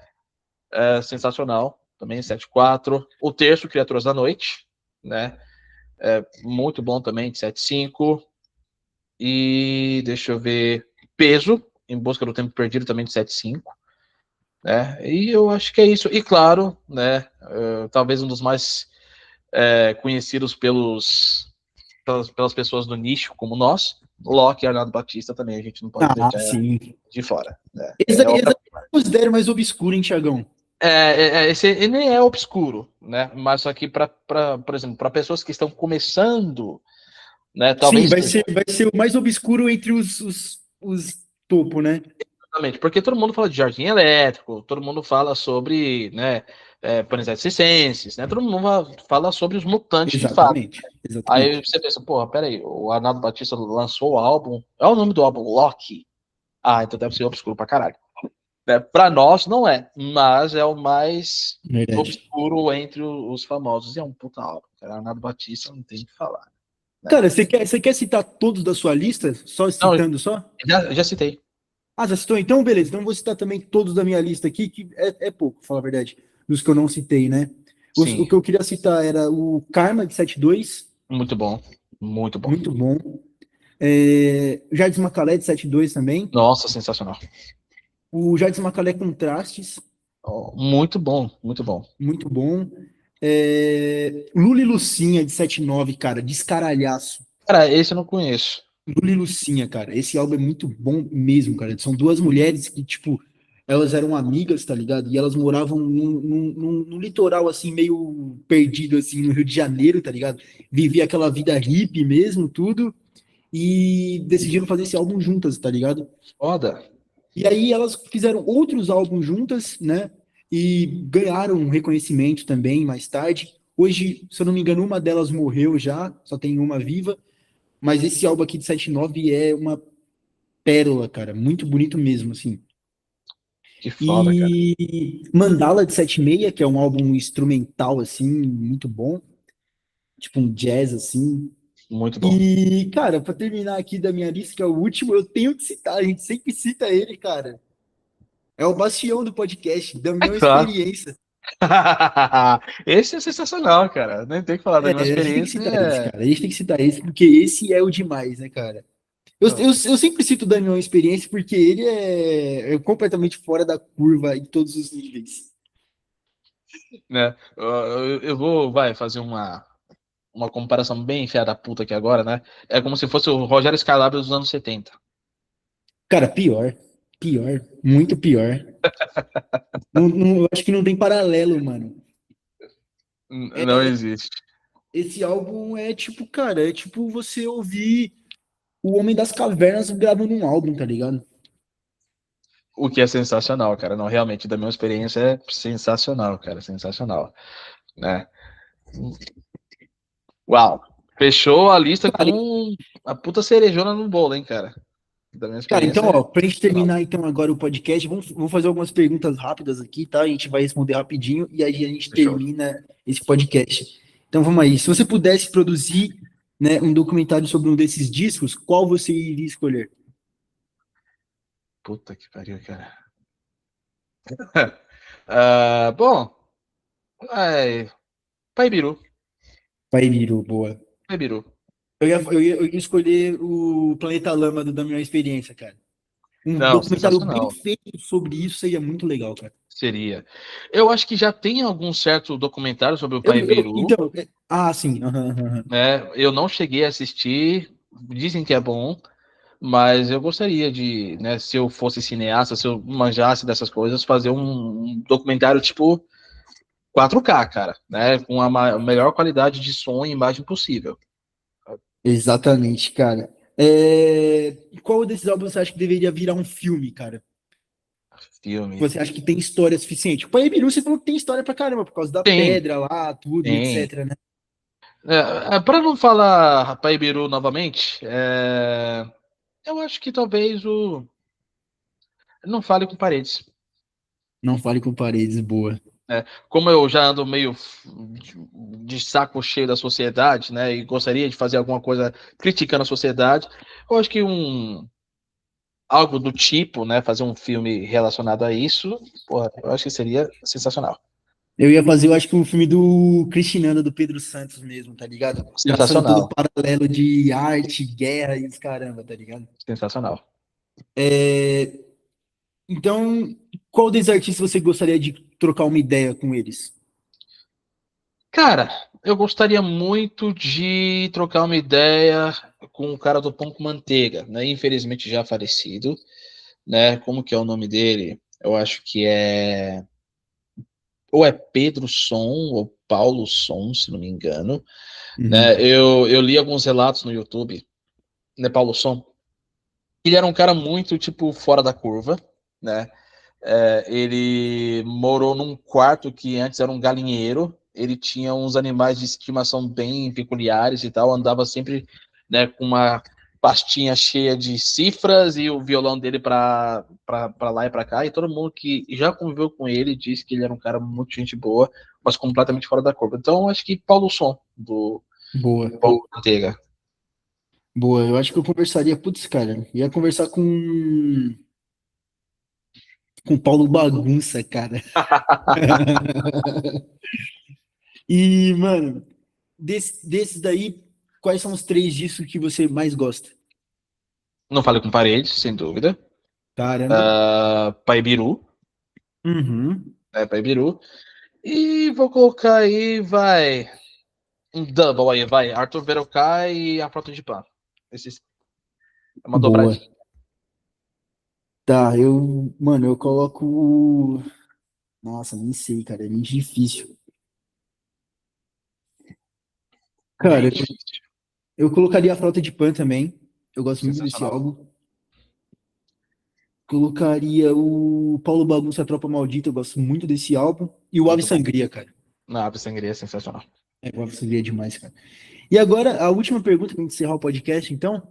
Sensacional, também 7/4. O terço, Criaturas da Noite, né? Muito bom também, de 7/5. E deixa eu ver, Peso, Em Busca do Tempo Perdido, também de 7/5. Né? E eu acho que é isso. E claro, né? Talvez um dos mais conhecidos pelas pessoas do nicho, como nós, Locke e Arnaldo Batista também, a gente não pode Ah, deixar sim. de fora. Né? Esse eu considero mais obscuro, hein, Thiagão? Ele nem é obscuro, né? Mas só que, por exemplo, para pessoas que estão começando, né? Sim, Talvez vai ser o mais obscuro entre os topo, né? exatamente, porque todo mundo fala de jardim elétrico, todo mundo fala sobre, né, Planet Circenses, né? Todo mundo fala sobre os mutantes de fato. Exatamente. Aí Exatamente. você pensa, porra, peraí, o Arnaldo Batista lançou o álbum. É o nome do álbum, Loki. Então deve ser obscuro pra caralho. Pra nós não é, mas é o mais Verdade. obscuro entre os famosos. E é um puta álbum, cara. Arnaldo Batista não tem o que falar, né? Cara, você quer citar todos da sua lista? Só Não, citando só? já citei. Ah, já citou? Então, beleza. Então, eu vou citar também todos da minha lista aqui, que é pouco, pra falar a verdade, dos que eu não citei, né? O Sim, que eu queria citar era o Karma, de 7.2, muito bom. Muito bom. muito bom. Jardim Macalé, de 7.2 também. Nossa, sensacional. O Jardim Macalé Contrastes, Oh, muito bom, muito bom. muito bom. Lula e Lucinha, de 7.9, cara, descaralhaço. Cara, esse eu não conheço. Lula e Lucinha, cara, esse álbum é muito bom mesmo, cara. São duas mulheres que, tipo, elas eram amigas, tá ligado? E elas moravam num litoral, assim, meio perdido, assim, no Rio de Janeiro, tá ligado? Vivia aquela vida hippie mesmo, tudo. E decidiram fazer esse álbum juntas, tá ligado? Foda. E aí elas fizeram outros álbuns juntas, né? E ganharam um reconhecimento também mais tarde. Hoje, se eu não me engano, uma delas morreu já, só tem uma viva. Mas esse álbum aqui de 7.9 é uma pérola, cara. Muito bonito mesmo, assim. Que foda, cara. E Mandala de 7.6, que é um álbum instrumental, assim, muito bom. Tipo um jazz, assim. Muito bom. E, cara, pra terminar aqui da minha lista, que é o último, eu tenho que citar, a gente sempre cita ele, cara. É o bastião do podcast, da minha Claro. experiência. Esse é sensacional, cara. Nem tem que falar da minha A gente tem que experiência. citar esse, cara. A gente tem que citar esse, porque esse é o demais, né, cara? Eu sempre cito o Daniel Experiência porque ele é completamente fora da curva em todos os níveis. Né? Eu vou, fazer uma comparação bem enfiada da puta aqui agora, né? É como se fosse o Rogério Skylab dos anos 70. Cara, pior. Pior. Muito pior. Eu acho que não tem paralelo, mano. Não existe. Esse álbum é tipo, cara, é tipo você ouvir o Homem das Cavernas gravando um álbum, tá ligado? O que é sensacional, cara. Não, realmente, da minha experiência é sensacional, cara. Sensacional, né? Uau. Fechou a lista Cara, com a puta cerejona no bolo, hein, cara. Da minha então, experiência é ó, pra gente sensacional. terminar então agora o podcast, vamos fazer algumas perguntas rápidas aqui, tá? A gente vai responder rapidinho e aí a gente Fechou. termina esse podcast. Então vamos aí. Se você pudesse produzir, né, um documentário sobre um desses discos, qual você iria escolher? Puta que pariu, cara. Bom, Paibiru. Paibiru, boa. Paibiru. Eu ia escolher o Planeta Lama da minha experiência, cara. Um Não, documentário bem sensacional. feito sobre isso seria muito legal, cara. Seria. Eu acho que já tem algum certo documentário sobre o Paibiru, Então, sim. Aham, aham, aham. né? Eu não cheguei a assistir. Dizem que é bom, mas eu gostaria de, né, se eu fosse cineasta, se eu manjasse dessas coisas, fazer um documentário tipo 4K, cara, né? Com a melhor qualidade de som e imagem possível. Exatamente, cara. Qual desses álbuns você acha que deveria virar um filme, cara? Filme. Você acha que tem história suficiente? O Paibiru, você falou que tem história pra caramba, por causa da Tem, pedra lá, tudo e tem. etc, né? Para não falar Paibiru novamente, eu acho que talvez o Não Fale com Paredes. Não fale com paredes, boa. Como eu já ando meio de saco cheio da sociedade, né, e gostaria de fazer alguma coisa criticando a sociedade, eu acho que algo do tipo, né, fazer um filme relacionado a isso, porra, eu acho que seria sensacional. Eu ia fazer, eu acho que um filme do Cristinanda, do Pedro Santos mesmo, tá ligado? Traçando todo o Sensacional, paralelo de arte, guerra e os caramba, tá ligado? sensacional. É, Então, qual desses artistas você gostaria de trocar uma ideia com eles? Cara, eu gostaria muito de trocar uma ideia com o cara do Pão com Manteiga, né? Infelizmente já falecido, né? Como que é o nome dele? Eu acho que ou é Pedro Som ou Paulo Som, se não me engano, né? Uhum. Eu li alguns relatos no YouTube, né? Paulo Som. Ele era um cara muito tipo fora da curva, né? Ele morou num quarto que antes era um galinheiro. Ele tinha uns animais de estimação bem peculiares e tal. Andava sempre, né, com uma pastinha cheia de cifras e o violão dele para lá e para cá. E todo mundo que já conviveu com ele disse que ele era um cara muito gente boa, mas completamente fora da curva. Então, acho que Paulo Som, do Boa, Paulo Manteiga. boa. Eu acho que eu conversaria, putz, cara, ia conversar com Paulo Bagunça, cara. E, mano, desses daí, quais são os três discos que você mais gosta? Não Fale com Paredes, sem dúvida. Caramba. Paibiru, Uhum. né, Paibiru. E vou colocar aí, vai. Um double aí, vai. Arthur Verocai e a Frota de Pan. Esse é uma Boa. dobradinha. Tá, mano, eu coloco. Nossa, nem sei, cara, é muito difícil. Cara, Bem difícil. eu colocaria a Frota de Pan também. Eu gosto muito desse Sensacional. álbum. Colocaria o Paulo Bagunça, Tropa Maldita. Eu gosto muito desse álbum. E o Ave Muito bom. Sangria, cara. Não, a Sangria é sensacional. O Ave Sangria é demais, cara. E agora, a última pergunta pra gente encerrar o podcast, então.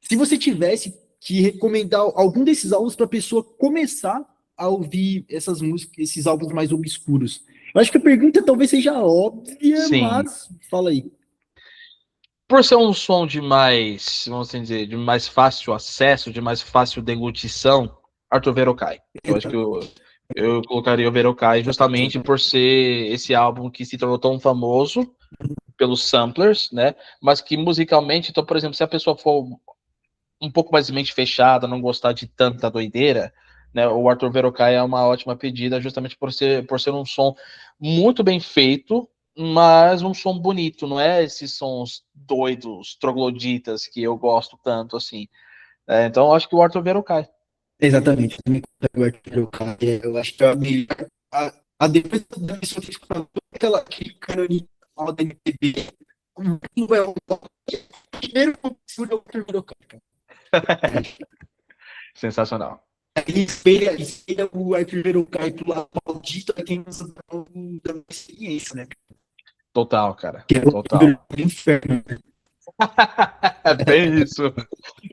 Se você tivesse que recomendar algum desses álbuns para a pessoa começar a ouvir essas músicas, esses álbuns mais obscuros. Eu acho que a pergunta talvez seja óbvia, Sim. mas fala aí. Por ser um som de mais, vamos assim dizer, de mais fácil acesso, de mais fácil deglutição, Arthur Verocai. Eu acho que eu colocaria o Verocai justamente por ser esse álbum que se tornou tão famoso pelos samplers, né? Mas que musicalmente, então, por exemplo, se a pessoa for um pouco mais de mente fechada, não gostar de tanta doideira, né? O Arthur Verocai é uma ótima pedida, justamente por ser um som muito bem feito, mas um som bonito, não é esses sons doidos, trogloditas que eu gosto tanto assim. Então, eu acho que o Arthur Verocai. Exatamente. Eu acho que é a melhor. A depois da pessoa que escuta aquele cânone da MPB, não é o primeiro que eu primeiro cara. Sensacional. Ele espelha o primeiro cai pro lado maldito é quem não sabe da minha experiência, né? Total, cara. Que é o Total. inferno. É bem isso.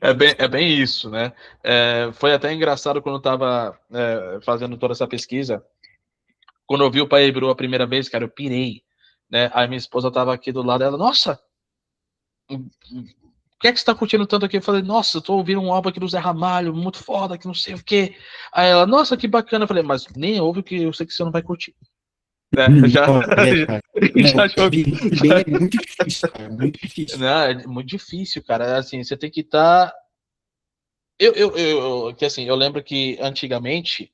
É bem isso, né? Foi até engraçado quando eu estava fazendo toda essa pesquisa. Quando eu vi o Pai Bru a primeira vez, cara, eu pirei, né? Aí minha esposa tava aqui do lado dela, nossa, que é que você tá curtindo tanto aqui? Eu falei, nossa, eu tô ouvindo um álbum aqui do Zé Ramalho, muito foda, que não sei o quê. Aí ela, nossa, que bacana. Eu falei, mas nem ouve que eu sei que você não vai curtir. Né? Já, Cara. Não, já achou. ouvir muito bem é muito difícil, cara. Muito difícil. Não, é muito difícil, cara. Assim, você tem que estar. Que assim, eu lembro que antigamente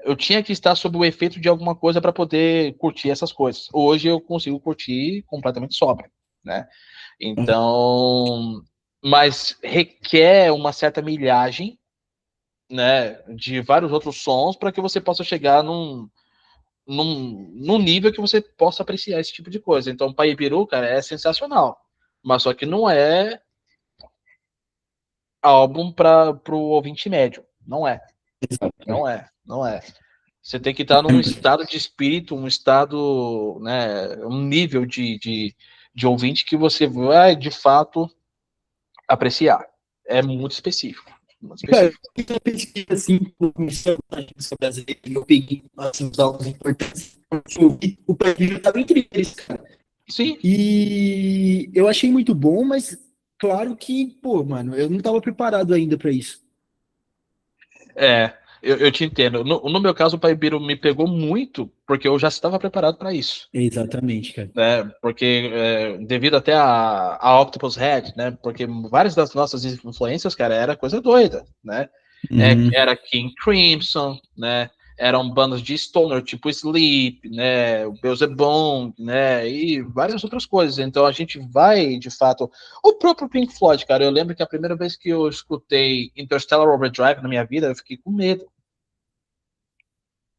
eu tinha que estar sob o efeito de alguma coisa para poder curtir essas coisas. Hoje eu consigo curtir completamente sóbrio, né? Então, mas requer uma certa milhagem, né, de vários outros sons para que você possa chegar num nível que você possa apreciar esse tipo de coisa. Então, Paibiru, cara, é sensacional, mas só que não é álbum para o ouvinte médio, não é, não é, não é. Você tem que estar num estado de espírito, um estado, né, um nível de ouvinte que você vai, de fato, apreciar. É muito específico. Muito Cara, específico. eu fiz uma pesquisa assim, comecei a música brasileira, e eu peguei assim, os álbuns importantes, eu ouvi, o Brasil estava entre eles, cara. Sim, E eu achei muito bom, mas claro que, pô, mano, eu não estava preparado ainda para isso. eu te entendo. No meu caso, o Paibiru me pegou muito, porque eu já estava preparado para isso. Exatamente, cara. Né? Porque devido até a Octopus Head, né? Porque várias das nossas influências, cara, era coisa doida, né? Uhum. Era King Crimson, né? Eram bandas de stoner tipo Sleep, né? O Beelzebub, né? E várias outras coisas. Então a gente vai, de fato, o próprio Pink Floyd, cara. Eu lembro que a primeira vez que eu escutei Interstellar Overdrive na minha vida, eu fiquei com medo.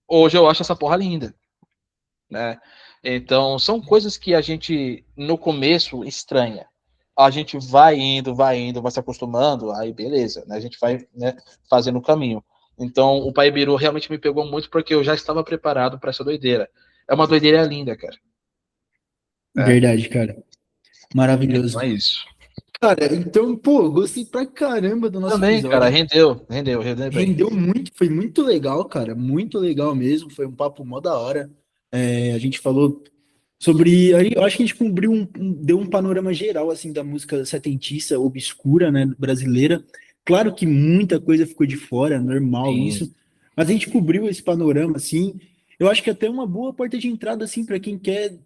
Hoje eu acho essa porra linda, né? Então, são coisas que a gente, no começo, estranha. A gente vai indo, vai se acostumando, aí beleza, né? A gente vai, né, fazendo o caminho. Então, o Pai Biru realmente me pegou muito porque eu já estava preparado para essa doideira. É uma doideira linda, cara. É, Verdade, cara. então Maravilhoso. é isso. Cara, então, pô, gostei pra caramba do nosso Também, cara, episódio. rendeu bem. Rendeu muito, foi muito legal, cara. Muito legal mesmo. Foi um papo mó da hora. A gente falou sobre. Aí, eu acho que a gente cobriu deu um panorama geral assim da música setentista, obscura, né, brasileira. Claro que muita coisa ficou de fora, normal Sim, isso, mas a gente cobriu esse panorama assim. Eu acho que é até uma boa porta de entrada assim para quem quer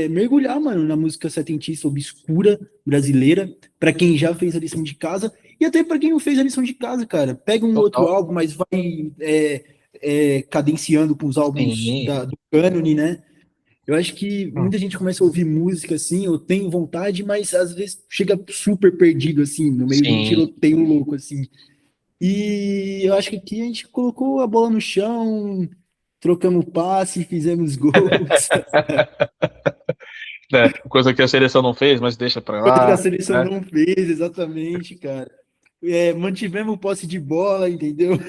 mergulhar, mano, na música setentista obscura brasileira, para quem já fez a lição de casa e até para quem não fez a lição de casa, cara. Pega um outro total. álbum, mas vai cadenciando com os álbuns Sim. do cânone, né? Eu acho que muita gente começa a ouvir música assim, eu tenho vontade, mas às vezes chega super perdido assim, no meio de um Sim. tiroteio louco assim. E eu acho que aqui a gente colocou a bola no chão, trocamos passe, fizemos gols, É, coisa que a seleção não fez, mas deixa pra coisa que a lá, seleção né? não fez, exatamente, cara. Mantivemos posse de bola, entendeu?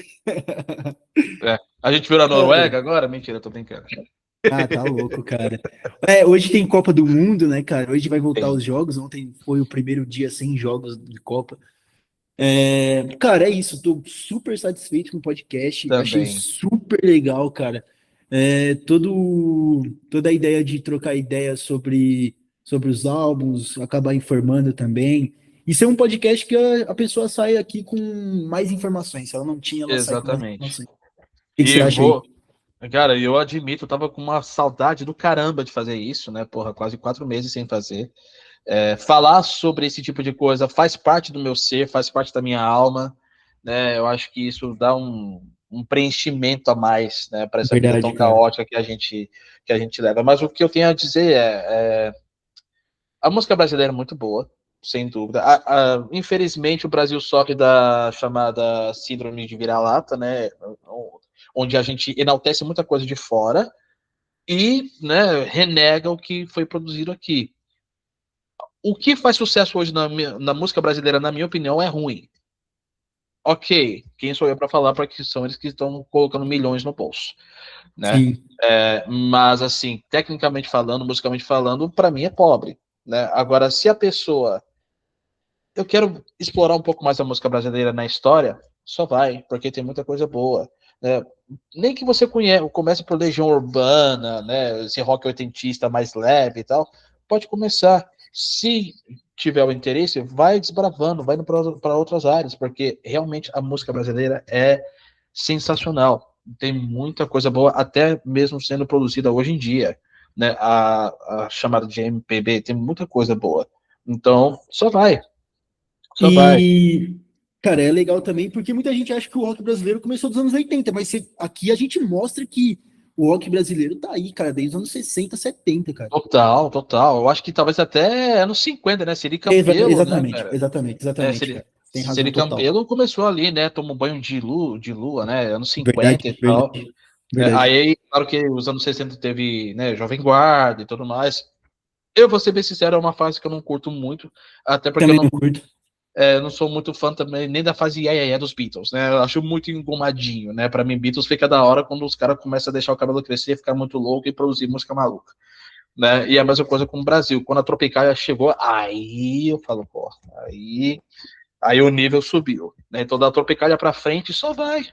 A gente viu a Cara, Noruega agora? Mentira, tô brincando. ah, tá louco, cara. Hoje tem Copa do Mundo, né, cara? Hoje vai voltar Tem, os jogos. Ontem foi o primeiro dia sem jogos de Copa. Cara, é isso. Tô super satisfeito com o podcast. Achei também. super legal, cara. Toda a ideia de trocar ideias sobre os álbuns, acabar informando também. E ser um podcast que a pessoa sai aqui com mais informações. Se ela não tinha, ela sai com mais Exatamente. informações. O que que você E acha aí? vou. Cara, eu admito, eu tava com uma saudade do caramba de fazer isso, né? Porra, quase 4 meses sem fazer. Falar sobre esse tipo de coisa faz parte do meu ser, faz parte da minha alma, né? Eu acho que isso dá um preenchimento a mais, né? Para essa vida Verdade, tão cara. caótica que a gente leva. Mas o que eu tenho a dizer a música brasileira é muito boa, sem dúvida. Infelizmente, o Brasil sofre da chamada síndrome de vira-lata, né? Onde a gente enaltece muita coisa de fora e, né, renega o que foi produzido aqui. O que faz sucesso hoje na música brasileira, na minha opinião, é ruim. Ok, quem sou eu para falar para que são eles que estão colocando milhões no bolso, né? Sim, Mas assim, tecnicamente falando, musicalmente falando, para mim é pobre, né? Agora, se a pessoa eu quero explorar um pouco mais a música brasileira na história, só vai, porque tem muita coisa boa. Né? Nem que você comece por Legião Urbana, né? Esse rock oitentista mais leve e tal, pode começar. Se tiver o interesse, vai desbravando, vai para outras áreas, porque realmente a música brasileira é sensacional. Tem muita coisa boa, até mesmo sendo produzida hoje em dia, né? A chamada de MPB tem muita coisa boa. Então, só vai. E, cara, é legal também porque muita gente acha que o rock brasileiro começou dos anos 80, mas aqui a gente mostra que o rock brasileiro tá aí, cara, desde os anos 60, 70, cara. Total, total. Eu acho que talvez até anos 50, né? Siri Campelo, né, Exatamente, cara? exatamente, É, exatamente, Siri, cara. Tem razão Siri total. Campelo começou ali, né? Tomou banho de lua, né? Anos Verdade, 50 e tal. verdade, É, verdade. aí, claro que os anos 60 teve, né, Jovem Guarda e tudo mais. Eu vou ser bem sincero, é uma fase que eu não curto muito, até porque eu Também não, não curto. não sou muito fã também nem da fase dos Beatles, né? Eu acho muito engomadinho, né? Pra mim, Beatles fica da hora quando os caras começam a deixar o cabelo crescer, ficar muito louco e produzir música maluca, né? E a mesma coisa com o Brasil. Quando a Tropicália chegou, aí eu falo, pô, aí, aí o nível subiu, né? Então da Tropicália pra frente só vai,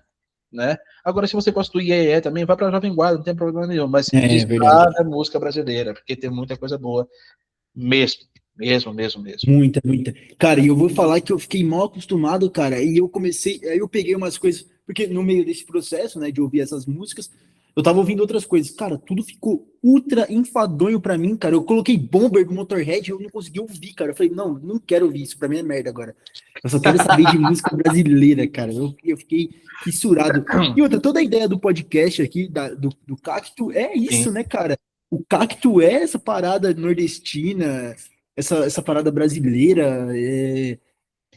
né? Agora, se você gosta do Iê também, vai pra Jovem Guarda, não tem problema nenhum, mas É, verdade. dispara a música brasileira, porque tem muita coisa boa mesmo, mesmo. Muita, muita. Cara, e eu vou falar que eu fiquei mal acostumado, cara, e eu comecei, aí eu peguei umas coisas, porque no meio desse processo, né, de ouvir essas músicas, eu tava ouvindo outras coisas. Cara, tudo ficou ultra enfadonho pra mim, cara. Eu coloquei Bomber do Motorhead e eu não consegui ouvir, cara. Eu falei, não, não quero ouvir isso, pra mim é merda agora. Eu só quero saber de música brasileira, cara. Eu fiquei fissurado. E outra, toda a ideia do podcast aqui, do Cacto, é Sim, isso, né, cara? O Cacto é essa parada nordestina, essa parada brasileira.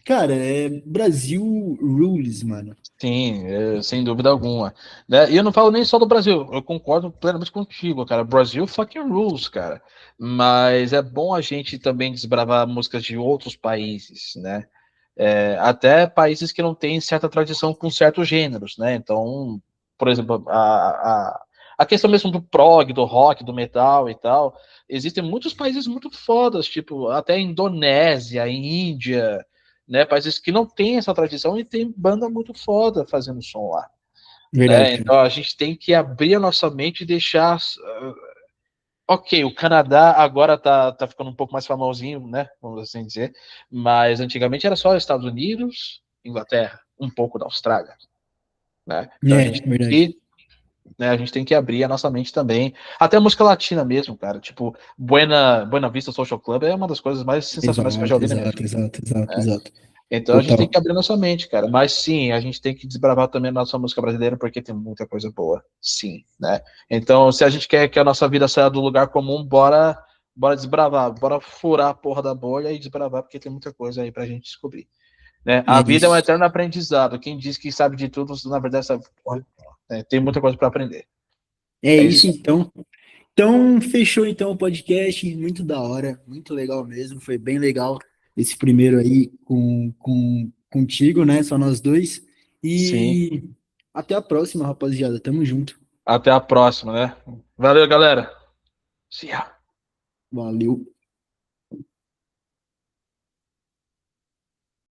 Cara, é Brasil Rules, mano. sim, sem dúvida alguma. Né? E eu não falo nem só do Brasil, eu concordo plenamente contigo, cara. Brasil fucking rules, cara. Mas é bom a gente também desbravar músicas de outros países, né? Até países que não têm certa tradição com certos gêneros, né? Então, por exemplo, a questão mesmo do prog, do rock, do metal e tal, existem muitos países muito fodas, tipo, até Indonésia, Índia, né? Países que não têm essa tradição e tem banda muito foda fazendo som lá, Verdade, né? cara. Então a gente tem que abrir a nossa mente e deixar. Ok, o Canadá agora tá ficando um pouco mais famosinho, né? Vamos assim dizer. Mas antigamente era só Estados Unidos, Inglaterra, um pouco da Austrália, né? Então É, verdade. a gente tem que abrir a nossa mente também. Até a música latina mesmo, cara. Tipo, Buena Vista Social Club é uma das coisas mais sensacionais que eu já Exato, ouvi na minha exato, vida, exato, exato, né? exato. Então a gente tem Total. que abrir nossa mente, cara. Mas sim, a gente tem que desbravar também a nossa música brasileira, porque tem muita coisa boa. Sim, né? Então, se a gente quer que a nossa vida saia do lugar comum, bora desbravar, bora furar a porra da bolha e desbravar, porque tem muita coisa aí pra gente descobrir. Né? É A vida é um isso. eterno aprendizado. Quem diz que sabe de tudo, na verdade, sabe. Olha, tem muita coisa para aprender. É É isso isso. então. Então, fechou então o podcast. Muito da hora, muito legal mesmo. Foi bem legal esse primeiro aí contigo, né? Só nós dois. Sim. E até a próxima, rapaziada. Tamo junto. Até a próxima, né? Valeu, galera. See ya. Valeu.